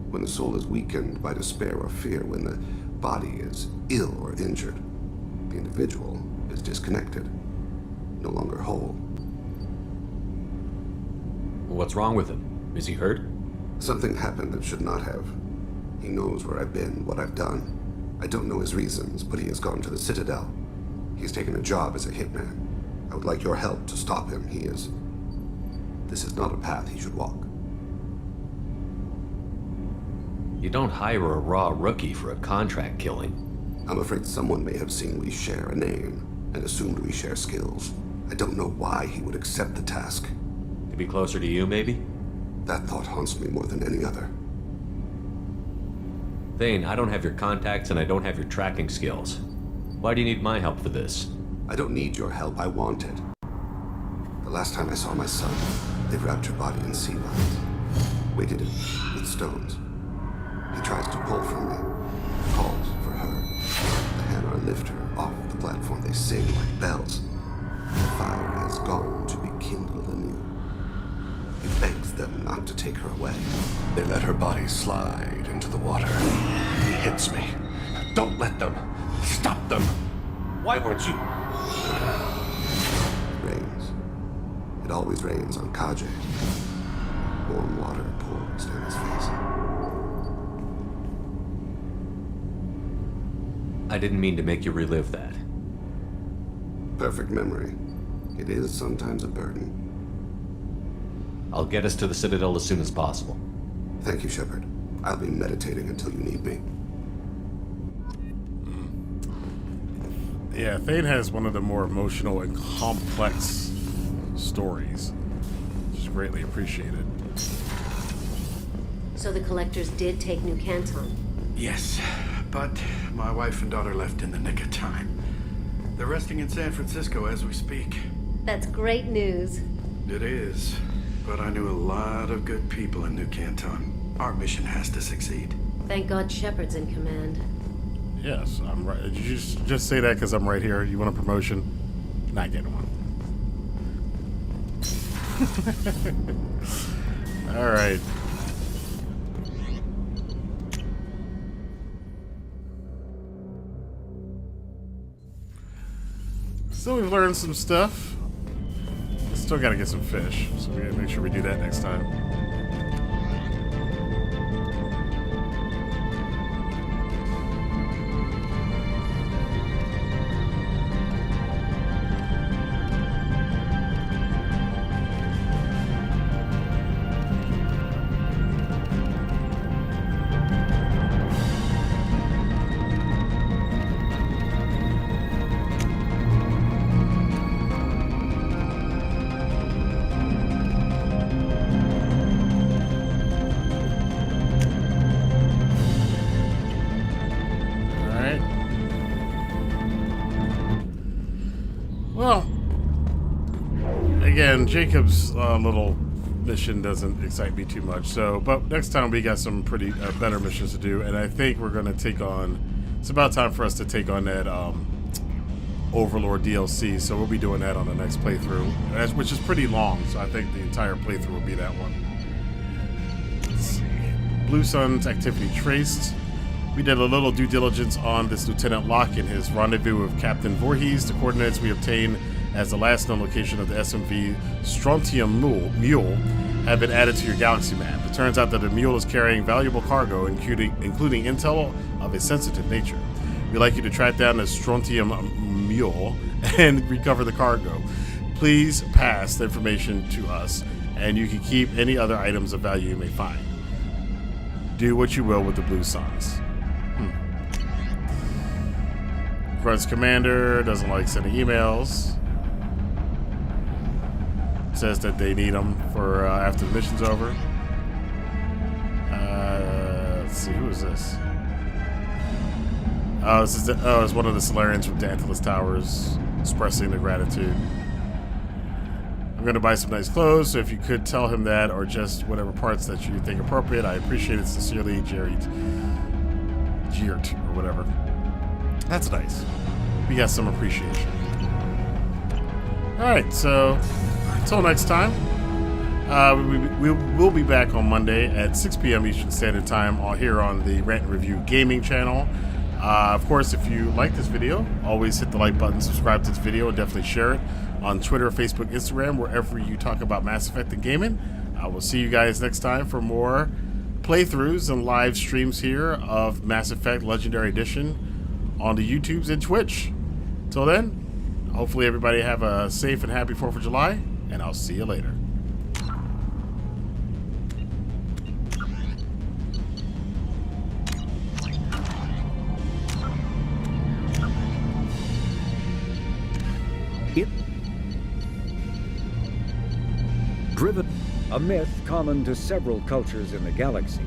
When the soul is weakened by despair or fear, when the body is ill or injured, the individual is disconnected, no longer whole. What's wrong with him? Is he hurt? Something happened that should not have. He knows where I've been, what I've done. I don't know his reasons, but he has gone to the Citadel. He's taken a job as a hitman. I would like your help to stop him. This is not a path he should walk. You don't hire a raw rookie for a contract killing. I'm afraid someone may have seen we share a name. and assumed we share skills. I don't know why he would accept the task. To be closer to you, maybe? That thought haunts me more than any other. Thane, I don't have your contacts and I don't have your tracking skills. Why do you need my help for this? I don't need your help, I want it. The last time I saw my son, they wrapped your body in sea vines, weighted it with stones. He tries to pull from me, calls for her. The Hanar lift her off the platform, they sing like bells. The fire has gone to be kindled anew. He begs them not to take her away. They let her body slide into the water. He hits me. Don't let them. Stop them. Why weren't you? Rains. It always rains on Kaje. Warm water pours down his face. I didn't mean to make you relive that. Perfect memory. It is sometimes a burden. I'll get us to the Citadel as soon as possible. Thank you, Shepard. I'll be meditating until you need me. Yeah, Thane has one of the more emotional and complex stories, which is greatly appreciated. So the collectors did take New Canton? Yes, but my wife and daughter left in the nick of time. They're resting in San Francisco as we speak. That's great news. It is, but I knew a lot of good people in New Canton. Our mission has to succeed. Thank God Shepard's in command. Yes, I'm right. Did you just say that because I'm right here? You want a promotion? Not getting one. All right. So we've learned some stuff. Still got to get some fish, so we got to make sure we do that next time. Well, again, Jacob's little mission doesn't excite me too much. So, but next time we got some pretty better missions to do, and I think we're gonna take on. It's about time for us to take on that Overlord DLC. So we'll be doing that on the next playthrough, which is pretty long. So I think the entire playthrough will be that one. Let's see. Blue Sun's activity traced. We did a little due diligence on this Lieutenant Locke and his rendezvous with Captain Voorhees. The coordinates we obtained as the last known location of the SMV Strontium Mule have been added to your galaxy map. It turns out that the mule is carrying valuable cargo, including intel of a sensitive nature. We'd like you to track down the Strontium Mule and recover the cargo. Please pass the information to us, and you can keep any other items of value you may find. Do what you will with the Blue Suns. Grunt's commander doesn't like sending emails. Says that they need them for after the mission's over. Let's see, who is this? Oh, it's one of the Solarians from Tantalus Towers expressing their gratitude. I'm going to buy some nice clothes, so if you could tell him that, or just whatever parts that you think appropriate, I appreciate it. Sincerely, Geert, or whatever. That's nice. We got some appreciation. Alright, so until next time, we will be back on Monday at 6 p.m. Eastern Standard Time here on the Rantin Review Gaming channel. Of course, if you like this video, always hit the like button, subscribe to this video, and definitely share it on Twitter, Facebook, Instagram, wherever you talk about Mass Effect and gaming. I will see you guys next time for more playthroughs and live streams here of Mass Effect Legendary Edition on the YouTubes and Twitch. Till then, hopefully everybody have a safe and happy 4th of July, and I'll see you later. driven, a myth common to several cultures in the galaxy.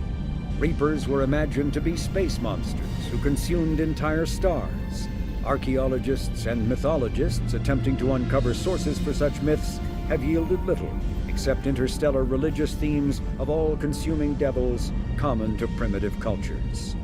Reapers were imagined to be space monsters who consumed entire stars. Archaeologists and mythologists attempting to uncover sources for such myths have yielded little, except interstellar religious themes of all-consuming devils common to primitive cultures.